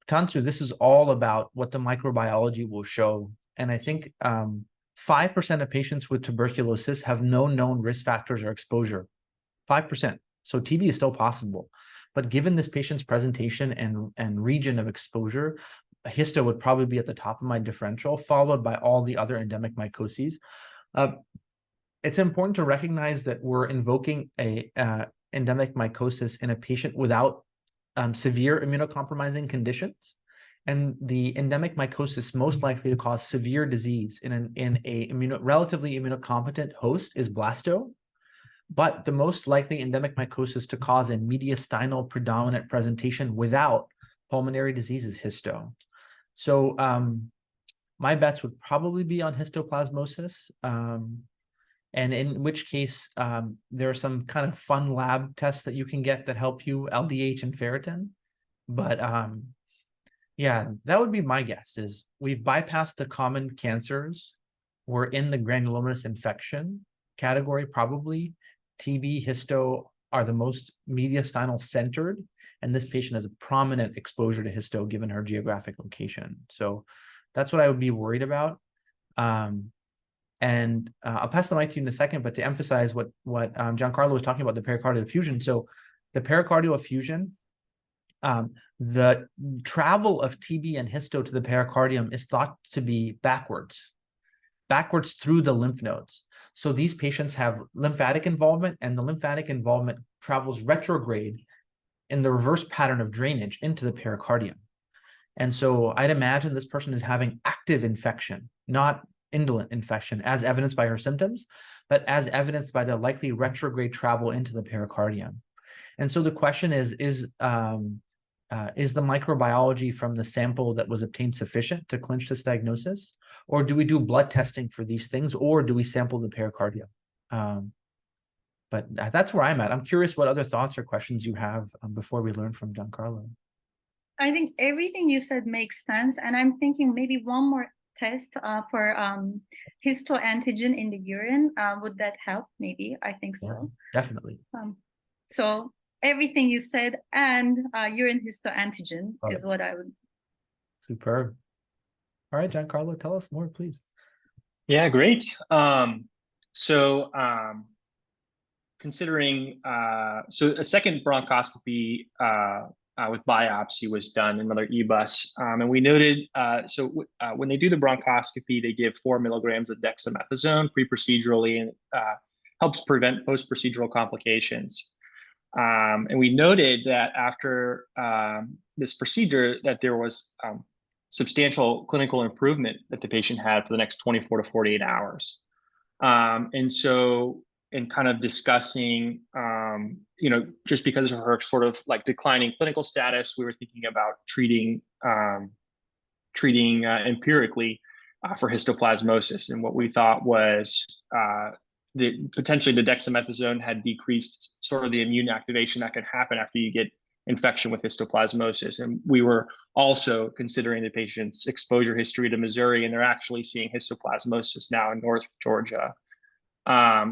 Tansu, this is all about what the microbiology will show. And I think 5% of patients with tuberculosis have no known risk factors or exposure. 5%. So TB is still possible. But given this patient's presentation and region of exposure, histo would probably be at the top of my differential, followed by all the other endemic mycoses. It's important to recognize that we're invoking a endemic mycosis in a patient without severe immunocompromising conditions, and the endemic mycosis most likely to cause severe disease in a relatively immunocompetent host is blasto, but the most likely endemic mycosis to cause a mediastinal predominant presentation without pulmonary disease is histo. So my bets would probably be on histoplasmosis. And in which case, there are some kind of fun lab tests that you can get that help you, LDH and ferritin. But yeah, that would be my guess, is we've bypassed the common cancers. We're in the granulomatous infection category, probably. TB, histo are the most mediastinal centered, and this patient has a prominent exposure to histo given her geographic location. So that's what I would be worried about. And I'll pass the mic to you in a second, but to emphasize what Giancarlo was talking about, the pericardial effusion. So the pericardial effusion, the travel of TB and histo to the pericardium is thought to be backwards through the lymph nodes. So these patients have lymphatic involvement, and the lymphatic involvement travels retrograde in the reverse pattern of drainage into the pericardium. And so I'd imagine this person is having active infection, not indolent infection, as evidenced by her symptoms, but as evidenced by the likely retrograde travel into the pericardium. And so the question is is the microbiology from the sample that was obtained sufficient to clinch this diagnosis? Or do we do blood testing for these things? Or do we sample the pericardium? But that's where I'm at. I'm curious what other thoughts or questions you have before we learn from Giancarlo. I think everything you said makes sense. And I'm thinking maybe one more test for histoantigen in the urine. Would that help? Maybe. I think so. Yes, definitely. So everything you said and urine histoantigen is what I would. Superb. All right, Giancarlo, tell us more, please. Yeah, great. Considering, so a second bronchoscopy with biopsy was done, another EBUS, and we noted, when they do the bronchoscopy, they give 4 milligrams of dexamethasone pre-procedurally, and helps prevent post-procedural complications. And we noted that after this procedure, that there was substantial clinical improvement that the patient had for the next 24 to 48 hours. And so, in kind of discussing, just because of her sort of like declining clinical status, we were thinking about treating empirically for histoplasmosis. And what we thought was potentially the dexamethasone had decreased sort of the immune activation that could happen after you get infection with histoplasmosis. And we were also considering the patient's exposure history to Missouri, and they're actually seeing histoplasmosis now in North Georgia.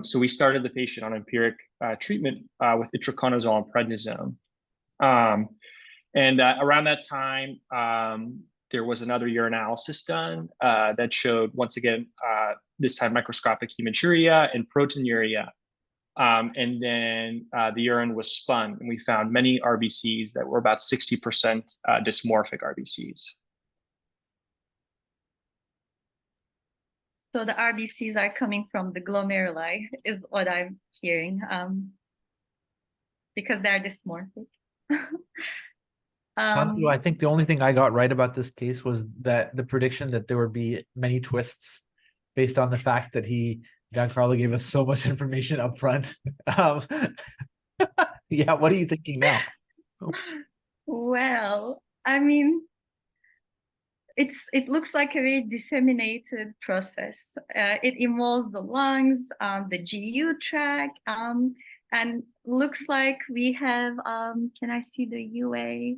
So we started the patient on empiric treatment with itraconazole and prednisone. And around that time, there was another urinalysis done that showed, once again, this time microscopic hematuria and proteinuria. And then the urine was spun, and we found many RBCs that were about 60% dysmorphic RBCs. So the RBCs are coming from the glomeruli, is what I'm hearing, because they're dysmorphic. I think the only thing I got right about this case was that the prediction that there would be many twists based on the fact that Giancarlo gave us so much information up front. Yeah, what are you thinking now? Well, I mean, it looks like a very disseminated process. It involves the lungs, the GU tract, and looks like we have, can I see the UA?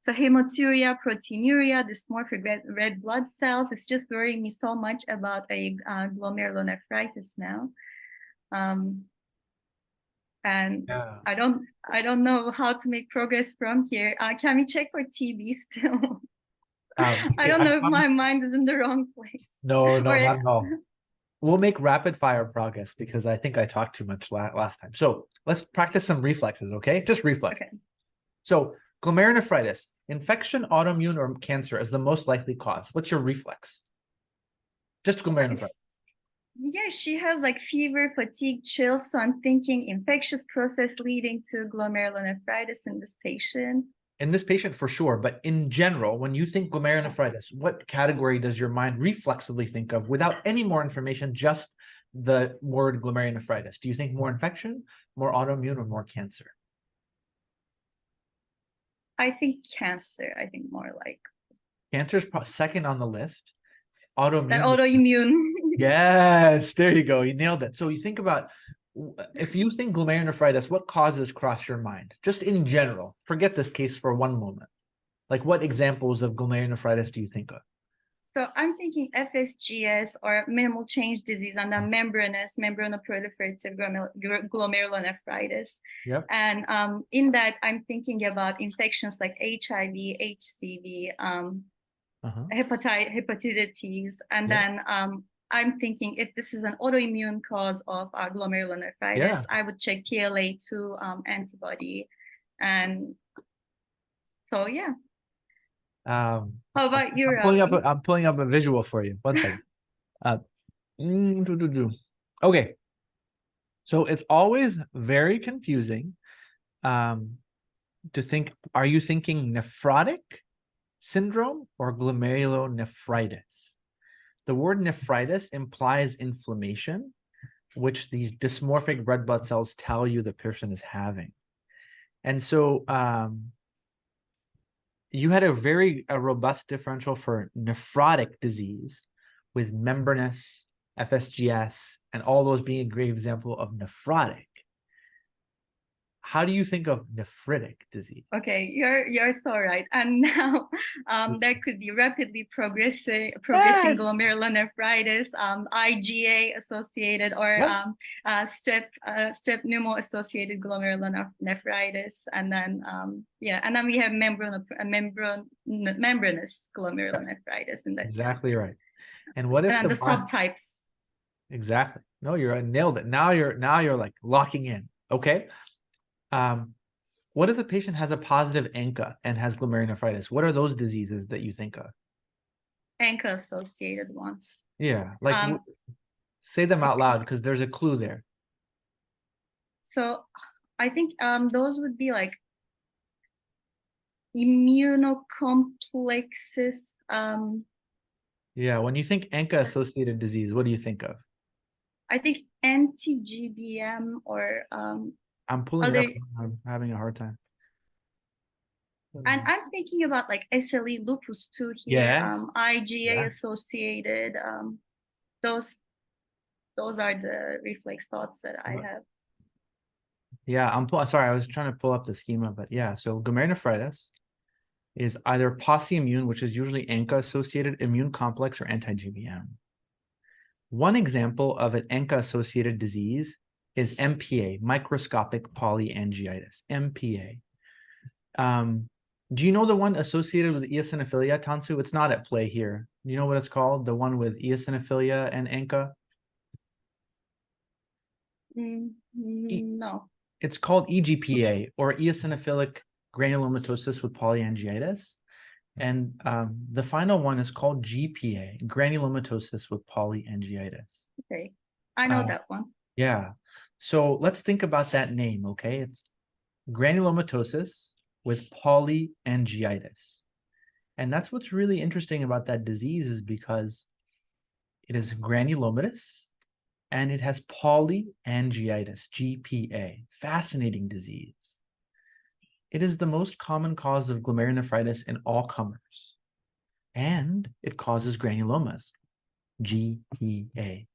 So hematuria, proteinuria, dysmorphic red blood cells. It's just worrying me so much about a glomerulonephritis now. And yeah. I don't know how to make progress from here. Can we check for TB still? I don't know if my mind is in the wrong place. No, not at all. We'll make rapid fire progress because I think I talked too much last time. So let's practice some reflexes, okay? Just reflexes. Okay. So glomerulonephritis, infection, autoimmune, or cancer is the most likely cause. What's your reflex? Just glomerulonephritis. Yeah, she has like fever, fatigue, chills. So I'm thinking infectious process leading to glomerulonephritis in this patient. In this patient for sure, but in general, when you think glomerulonephritis, what category does your mind reflexively think of without any more information, just the word glomerulonephritis? Do you think more infection, more autoimmune, or more cancer? I think cancer. I think more like cancer's second on the list. Autoimmune. Autoimmune. Yes, there you go. You nailed it. So you think about, if you think glomerulonephritis, what causes cross your mind? Just in general, forget this case for one moment. Like what examples of glomerulonephritis do you think of? So I'm thinking FSGS or minimal change disease, and then membranous, membranoproliferative glomerulonephritis. Yep. And in that, I'm thinking about infections like HIV, HCV, hepatitis, and then I'm thinking if this is an autoimmune cause of glomerulonephritis, I would check PLA2 antibody, and so yeah. How about you? I'm pulling up a visual for you. One second. Okay. So it's always very confusing to think, are you thinking nephrotic syndrome or glomerulonephritis? The word nephritis implies inflammation, which these dysmorphic red blood cells tell you the person is having. And so you had a robust differential for nephrotic disease with membranous, FSGS, and all those being a great example of nephrotic. How do you think of nephritic disease? Okay, you're so right. And now there could be rapidly progressing Yes. glomerulonephritis, IgA associated or Yep. strep pneumo associated glomerulonephritis, and then and then we have membranous glomerulonephritis in that. Exactly right. And what if And the subtypes? Exactly. No, you're nailed it. Now you're like locking in. Okay. What if the patient has a positive ANCA and has glomerulonephritis? What are those diseases that you think of? ANCA associated ones. Yeah, like say them out loud because there's a clue there. So I think those would be like immunocomplexes. Yeah, when you think ANCA associated disease, what do you think of? I think anti-GBM or I'm pulling it up. I'm having a hard time. And I'm thinking about like SLE lupus too here. Yes. IgA associated. Those are the reflex thoughts that I have. Yeah, I'm sorry, I was trying to pull up the schema, but yeah, so glomerulonephritis is either posse-immune, which is usually ANCA-associated immune complex, or anti-GBM. One example of an ANCA-associated disease is MPA, microscopic polyangiitis, MPA. Do you know the one associated with eosinophilia, Tansu? It's not at play here. You know what it's called? The one with eosinophilia and ANCA? No. It's called EGPA, or eosinophilic granulomatosis with polyangiitis. And the final one is called GPA, granulomatosis with polyangiitis. Okay, I know that one. Yeah. So let's think about that name, okay? It's granulomatosis with polyangiitis. And that's what's really interesting about that disease, is because it is granulomatous and it has polyangiitis, GPA. Fascinating disease. It is the most common cause of glomerulonephritis in all comers, and it causes granulomas, GPA,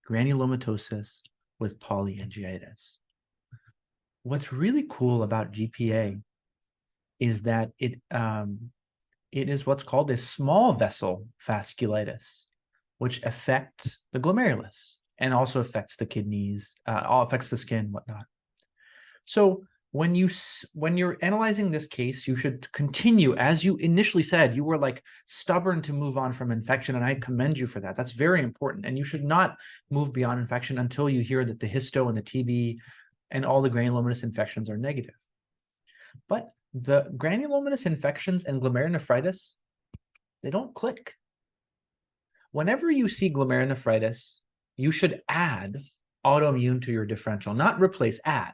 granulomatosis with polyangiitis. What's really cool about GPA is that it is what's called a small vessel vasculitis, which affects the glomerulus and also affects the kidneys, affects the skin, whatnot. So when you're analyzing this case, you should continue, as you initially said, you were like stubborn to move on from infection, and I commend you for that. That's very important, and you should not move beyond infection until you hear that the histo and the TB and all the granulomatous infections are negative. But the granulomatous infections and glomerulonephritis, they don't click. Whenever you see glomerulonephritis, you should add autoimmune to your differential, not replace, add.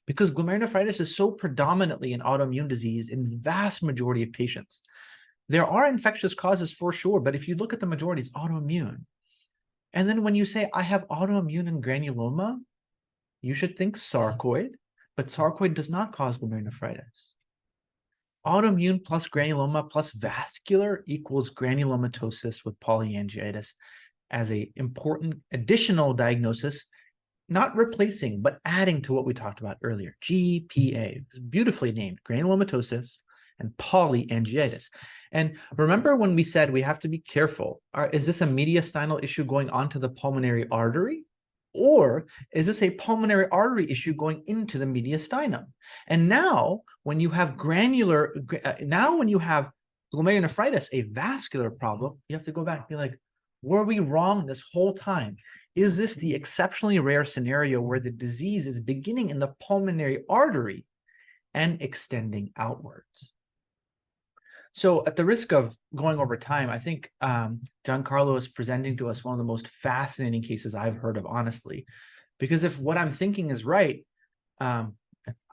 Because glomerulonephritis is so predominantly an autoimmune disease in the vast majority of patients. There are infectious causes for sure, but if you look at the majority, it's autoimmune. And then when you say, I have autoimmune and granuloma, you should think sarcoid, but sarcoid does not cause glomerulonephritis. Autoimmune plus granuloma plus vascular equals granulomatosis with polyangiitis as an important additional diagnosis, not replacing, but adding to what we talked about earlier. GPA, beautifully named, granulomatosis and polyangiitis. And remember when we said we have to be careful, is this a mediastinal issue going onto the pulmonary artery? Or is this a pulmonary artery issue going into the mediastinum? And now when you have glomerulonephritis, a vascular problem, you have to go back and be like, were we wrong this whole time? Is this the exceptionally rare scenario where the disease is beginning in the pulmonary artery and extending outwards? So at the risk of going over time, I think Giancarlo is presenting to us one of the most fascinating cases I've heard of, honestly, because if what I'm thinking is right, I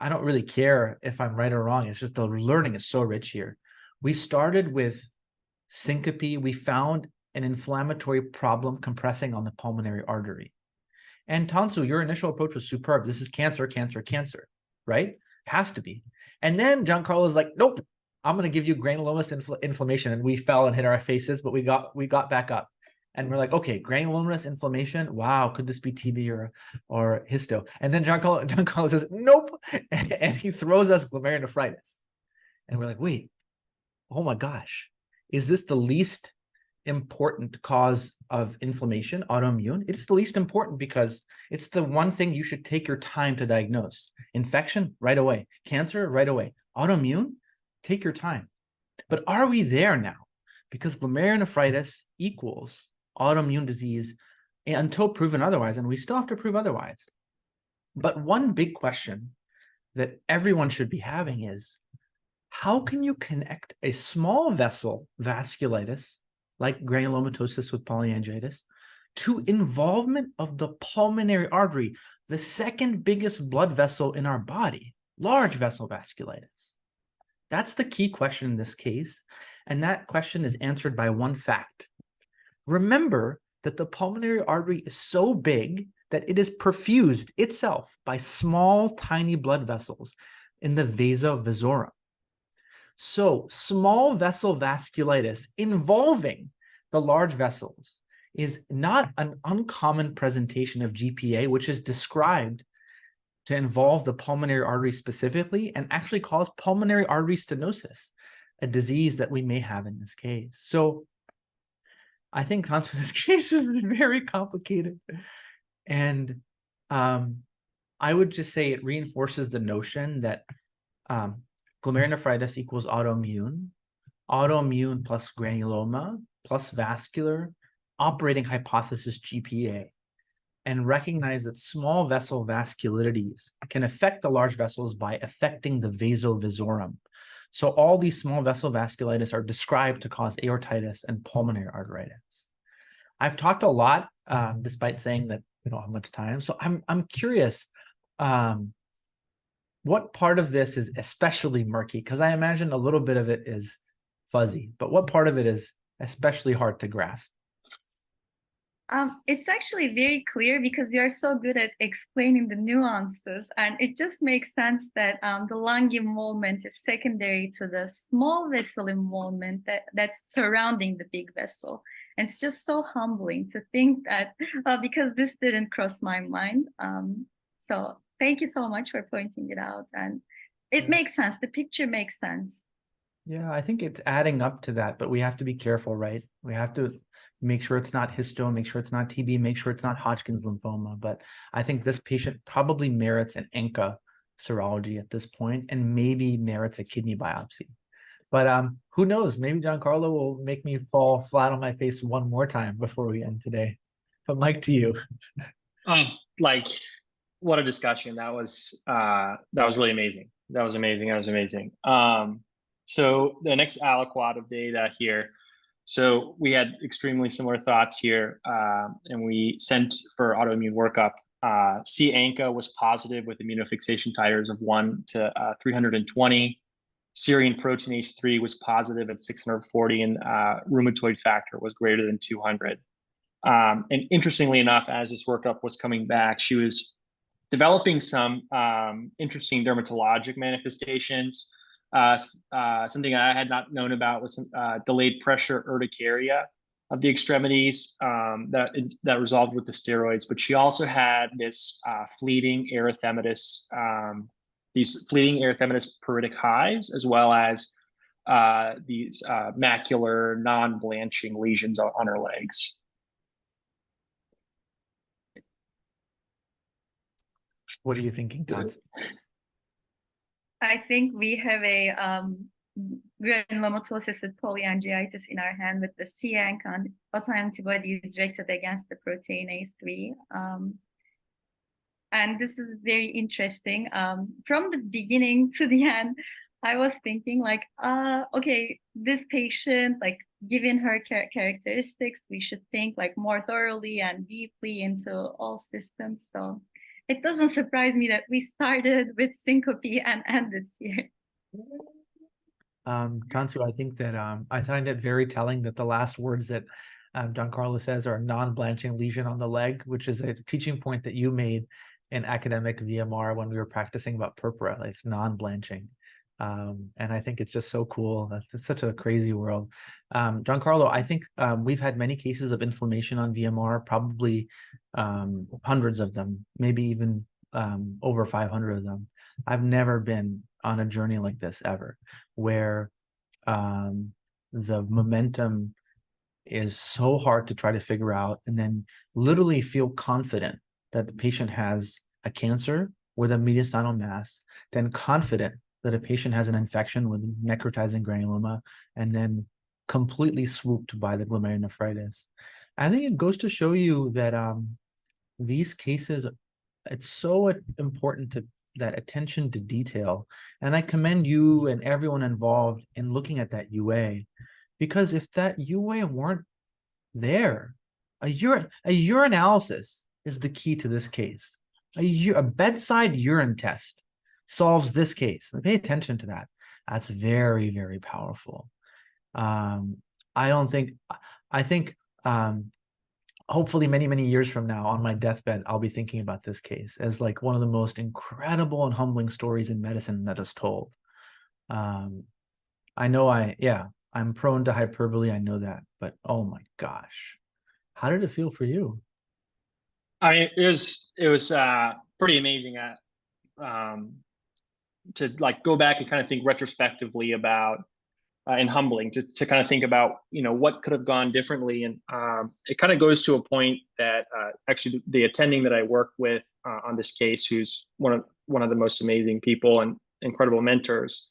don't really care if I'm right or wrong. It's just the learning is so rich here. We started with syncope. We found an inflammatory problem compressing on the pulmonary artery. And Tansu, your initial approach was superb. This is cancer, cancer, cancer, right? Has to be. And then Giancarlo's like, nope, I'm going to give you granulomatous inflammation. And we fell and hit our faces, but we got back up. And we're like, okay, granulomatous inflammation. Wow, could this be TB or histo? And then Giancarlo says, nope. And he throws us glomerulonephritis. And we're like, wait, oh my gosh, is this the least important cause of inflammation, autoimmune? It's the least important because it's the one thing you should take your time to diagnose. Infection, right away. Cancer, right away. Autoimmune, take your time. But are we there now? Because glomerulonephritis equals autoimmune disease until proven otherwise, and we still have to prove otherwise. But one big question that everyone should be having is, how can you connect a small vessel vasculitis, like granulomatosis with polyangiitis, to involvement of the pulmonary artery, the second biggest blood vessel in our body, large vessel vasculitis? That's the key question in this case, and that question is answered by one fact. Remember that the pulmonary artery is so big that it is perfused itself by small, tiny blood vessels in the vasa vasorum. So small vessel vasculitis involving the large vessels is not an uncommon presentation of GPA, which is described to involve the pulmonary artery specifically and actually cause pulmonary artery stenosis, a disease that we may have in this case. So I think this case is very complicated. And I would just say it reinforces the notion that glomerulonephritis equals autoimmune plus granuloma plus vascular, operating hypothesis GPA, and recognize that small vessel vasculitides can affect the large vessels by affecting the vasovasorum. So all these small vessel vasculitis are described to cause aortitis and pulmonary arteritis. I've talked a lot, despite saying that we don't have much time. So I'm curious, what part of this is especially murky? Because I imagine a little bit of it is fuzzy, but what part of it is especially hard to grasp? It's actually very clear because you're so good at explaining the nuances, and it just makes sense that the lung involvement is secondary to the small vessel involvement that's surrounding the big vessel. And it's just so humbling to think that, because this didn't cross my mind. So thank you so much for pointing it out. And it makes sense. The picture makes sense. Yeah, I think it's adding up to that, but we have to be careful, right? We have to make sure it's not histo, make sure it's not TB, make sure it's not Hodgkin's lymphoma. But I think this patient probably merits an ANCA serology at this point and maybe merits a kidney biopsy. But who knows? Maybe Giancarlo will make me fall flat on my face one more time before we end today. But Mike, to you. Like, what a discussion. That was really amazing. That was amazing. So the next aliquot of data here. So we had extremely similar thoughts here, and we sent for autoimmune workup. C-ANCA was positive with immunofixation titers of 1 to 320. Serine proteinase 3 was positive at 640, and rheumatoid factor was greater than 200. And interestingly enough, as this workup was coming back, she was developing some interesting dermatologic manifestations. Something I had not known about was some delayed pressure urticaria of the extremities that resolved with the steroids. But she also had this fleeting erythematous, these fleeting erythematous pruritic hives, as well as these macular non-blanching lesions on her legs. What are you thinking, Todd? I think we have a granulomatosis with polyangiitis in our hand with the C-ANCA autoantibodies directed against the proteinase 3. And this is very interesting. From the beginning to the end, I was thinking like, okay, this patient, like given her characteristics, we should think like more thoroughly and deeply into all systems. So it doesn't surprise me that we started with syncope and ended here. Tansu, I think that I find it very telling that the last words that Giancarlo says are non-blanching lesion on the leg, which is a teaching point that you made in academic VMR when we were practicing about purpura, like it's non-blanching. And I think it's just so cool. It's such a crazy world. Giancarlo, I think we've had many cases of inflammation on VMR, probably hundreds of them, maybe even over 500 of them. I've never been on a journey like this ever, where the momentum is so hard to try to figure out, and then literally feel confident that the patient has a cancer with a mediastinal mass, then confident that a patient has an infection with necrotizing granuloma, and then completely swooped by the glomerulonephritis. I think it goes to show you that these cases, it's so important to that attention to detail. And I commend you and everyone involved in looking at that UA, because if that UA weren't there, a urinalysis is the key to this case. A bedside urine test solves this case. Pay attention to that. That's very, very powerful. I think hopefully many years from now, on my deathbed, I'll be thinking about this case as like one of the most incredible and humbling stories in medicine that is told. I know I'm prone to hyperbole, I know that, but oh my gosh, how did it feel for you? I mean, it was pretty amazing to like go back and kind of think retrospectively about and humbling to kind of think about, you know, what could have gone differently. And it kind of goes to a point that actually the attending that I work with on this case, who's one of the most amazing people and incredible mentors,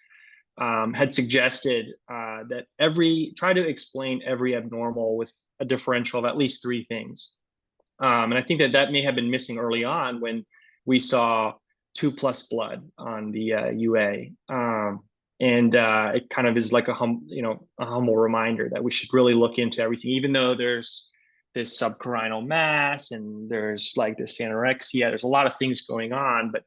had suggested that try to explain every abnormal with a differential of at least 3 things. And I think that may have been missing early on when we saw 2+ blood on the UA. And it kind of is like a humble reminder that we should really look into everything, even though there's this subcarinal mass and there's like this anorexia, there's a lot of things going on, but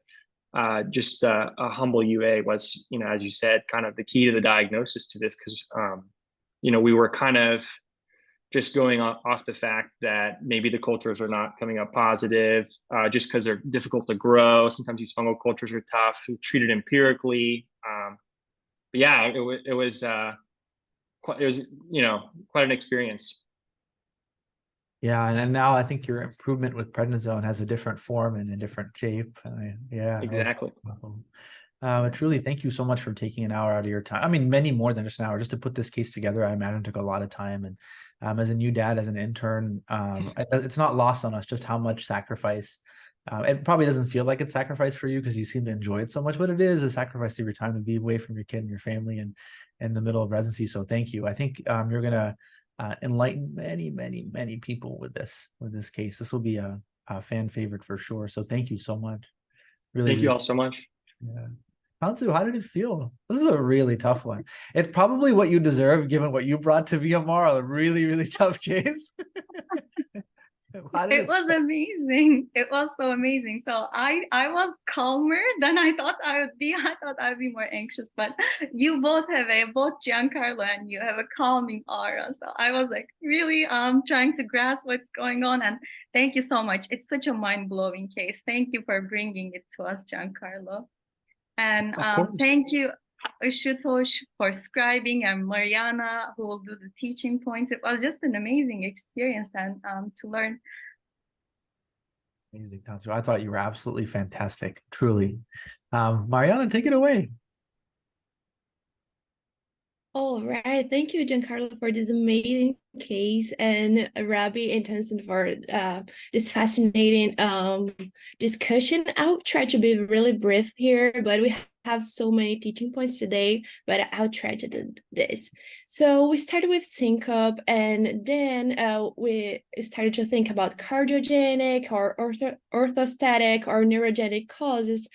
just a humble UA was, you know, as you said, kind of the key to the diagnosis to this, because, you know, we were kind of just going off the fact that maybe the cultures are not coming up positive just because they're difficult to grow. Sometimes these fungal cultures are tough. We treat it empirically. But yeah, it was you know, quite an experience. Yeah, and now I think your improvement with prednisone has a different form and a different shape. Yeah, exactly. Truly, thank you so much for taking an hour out of your time. I mean, many more than just an hour, just to put this case together. I imagine took a lot of time. And as a new dad, as an intern, it's not lost on us just how much sacrifice. It probably doesn't feel like it's sacrifice for you because you seem to enjoy it so much, but it is a sacrifice of your time to be away from your kid and your family and in the middle of residency. So thank you. I think you're gonna enlighten many people with this case. This will be a fan favorite for sure. So thank you so much. Thank you all so much. Yeah. Hansu, how did it feel? This is a really tough one. It's probably what you deserve, given what you brought to VMR, a really tough case. It was amazing. It was so amazing. So I was calmer than I thought I would be. I thought I'd be more anxious, but you both both Giancarlo and you have a calming aura. So I was like really trying to grasp what's going on. And thank you so much. It's such a mind-blowing case. Thank you for bringing it to us, Giancarlo. And thank you, Ashutosh, for scribing, and Mariana, who will do the teaching points. It was just an amazing experience and to learn. Amazing, Tansu. I thought you were absolutely fantastic, truly. Mariana, take it away. All right. Thank you, Giancarlo, for this amazing case, and Rabih and Tansen for this fascinating discussion. I'll try to be really brief here, but we have so many teaching points today, but I'll try to do this. So we started with syncope, and then we started to think about cardiogenic or orthostatic or neurogenic causes.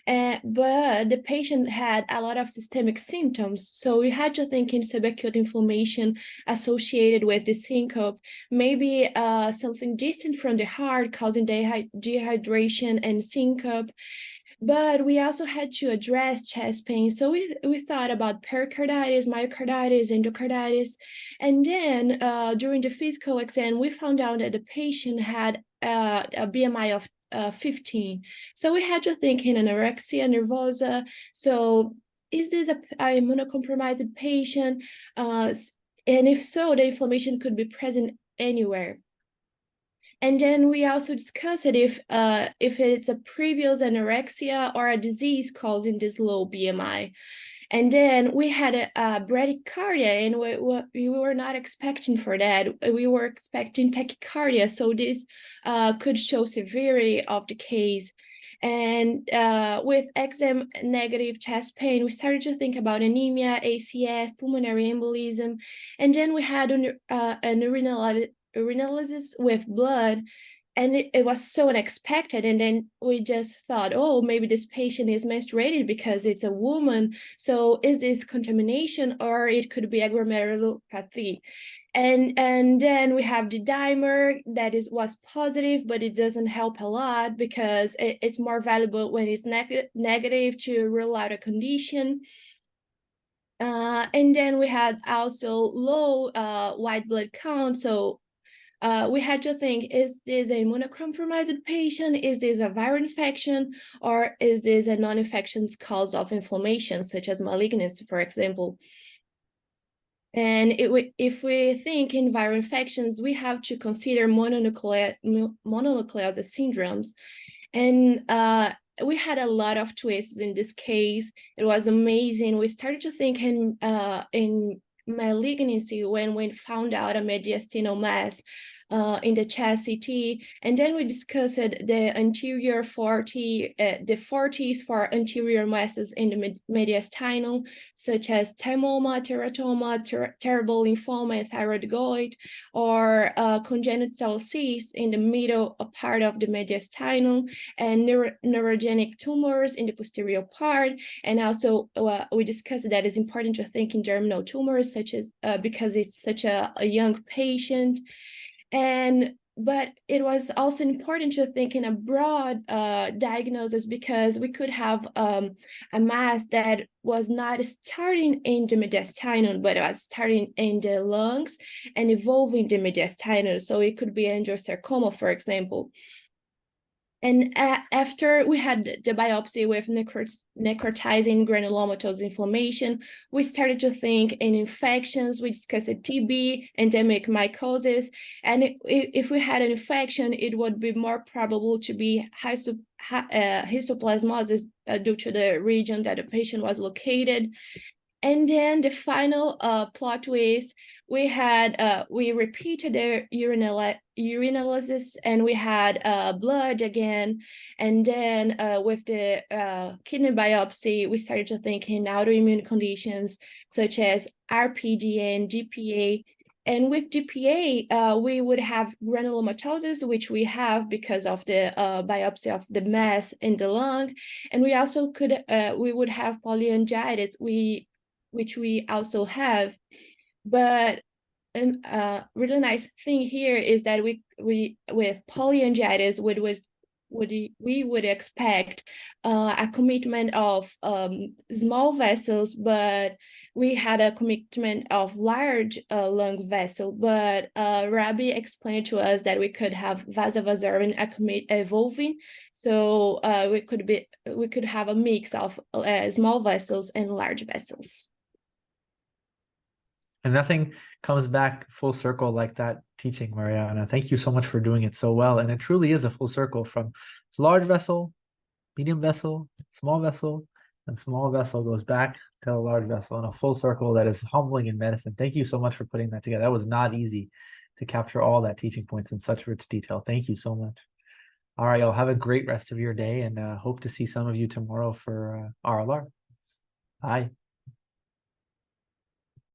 But the patient had a lot of systemic symptoms, so we had to think in subacute inflammation associated with the syncope, maybe something distant from the heart causing dehydration and syncope. But we also had to address chest pain. So we thought about pericarditis, myocarditis, endocarditis. And then during the physical exam, we found out that the patient had a BMI of 15. So we had to think in anorexia nervosa. So is this a immunocompromised patient? And if so, the inflammation could be present anywhere. And then we also discussed it if it's a previous anorexia or a disease causing this low BMI. And then we had a bradycardia, and we were not expecting for that. We were expecting tachycardia, so this could show severity of the case. And with exam negative chest pain, we started to think about anemia, ACS, pulmonary embolism, and then we had an urinalysis with blood, and it was so unexpected. And then we just thought, oh, maybe this patient is menstruated because it's a woman. So is this contamination, or it could be glomerulopathy? And then we have the dimer that was positive, but it doesn't help a lot because it's more valuable when it's negative to rule out a condition. And then we had also low white blood count. So we had to think, is this a immunocompromised patient? Is this a viral infection? Or is this a non-infectious cause of inflammation, such as malignancy, for example? And if we think in viral infections, we have to consider mononucleosis syndromes. And we had a lot of twists in this case. It was amazing. We started to think in malignancy when we found out a mediastinal mass in the chest CT, and then we discussed the anterior 40, the 40s for anterior masses in the mediastinal, such as thymoma, teratoma, terrible lymphoma, and thyroid goit, or congenital cysts in the middle part of the mediastinal, and neurogenic tumors in the posterior part. And also we discussed that it's important to think in germinal tumors, such as because it's such a young patient. But it was also important to think in a broad diagnosis, because we could have a mass that was not starting in the mediastinum, but it was starting in the lungs and evolving the mediastinum. So it could be angiosarcoma, for example. And after we had the biopsy with necrotizing granulomatous inflammation, we started to think in infections. We discussed TB, endemic mycosis, and if we had an infection, it would be more probable to be histoplasmosis due to the region that the patient was located. And then the final plot twist, we repeated the urinalysis, and we had blood again. And then with the kidney biopsy, we started to think in autoimmune conditions such as RPGN, GPA. And with GPA, we would have granulomatosis, which we have because of the biopsy of the mass in the lung. And we also we would have polyangiitis, which we also have. But really nice thing here is that we with polyangiitis we would expect a commitment of small vessels, but we had a commitment of large lung vessel. But Rabih explained to us that we could have vasovasorin evolving, so we could have a mix of small vessels and large vessels. And nothing comes back full circle like that teaching, Mariana. Thank you so much for doing it so well. And it truly is a full circle from large vessel, medium vessel, and small vessel goes back to a large vessel in a full circle that is humbling in medicine. Thank you so much for putting that together. That was not easy to capture all that teaching points in such rich detail. Thank you so much. All right, y'all have a great rest of your day, and hope to see some of you tomorrow for RLR. Bye.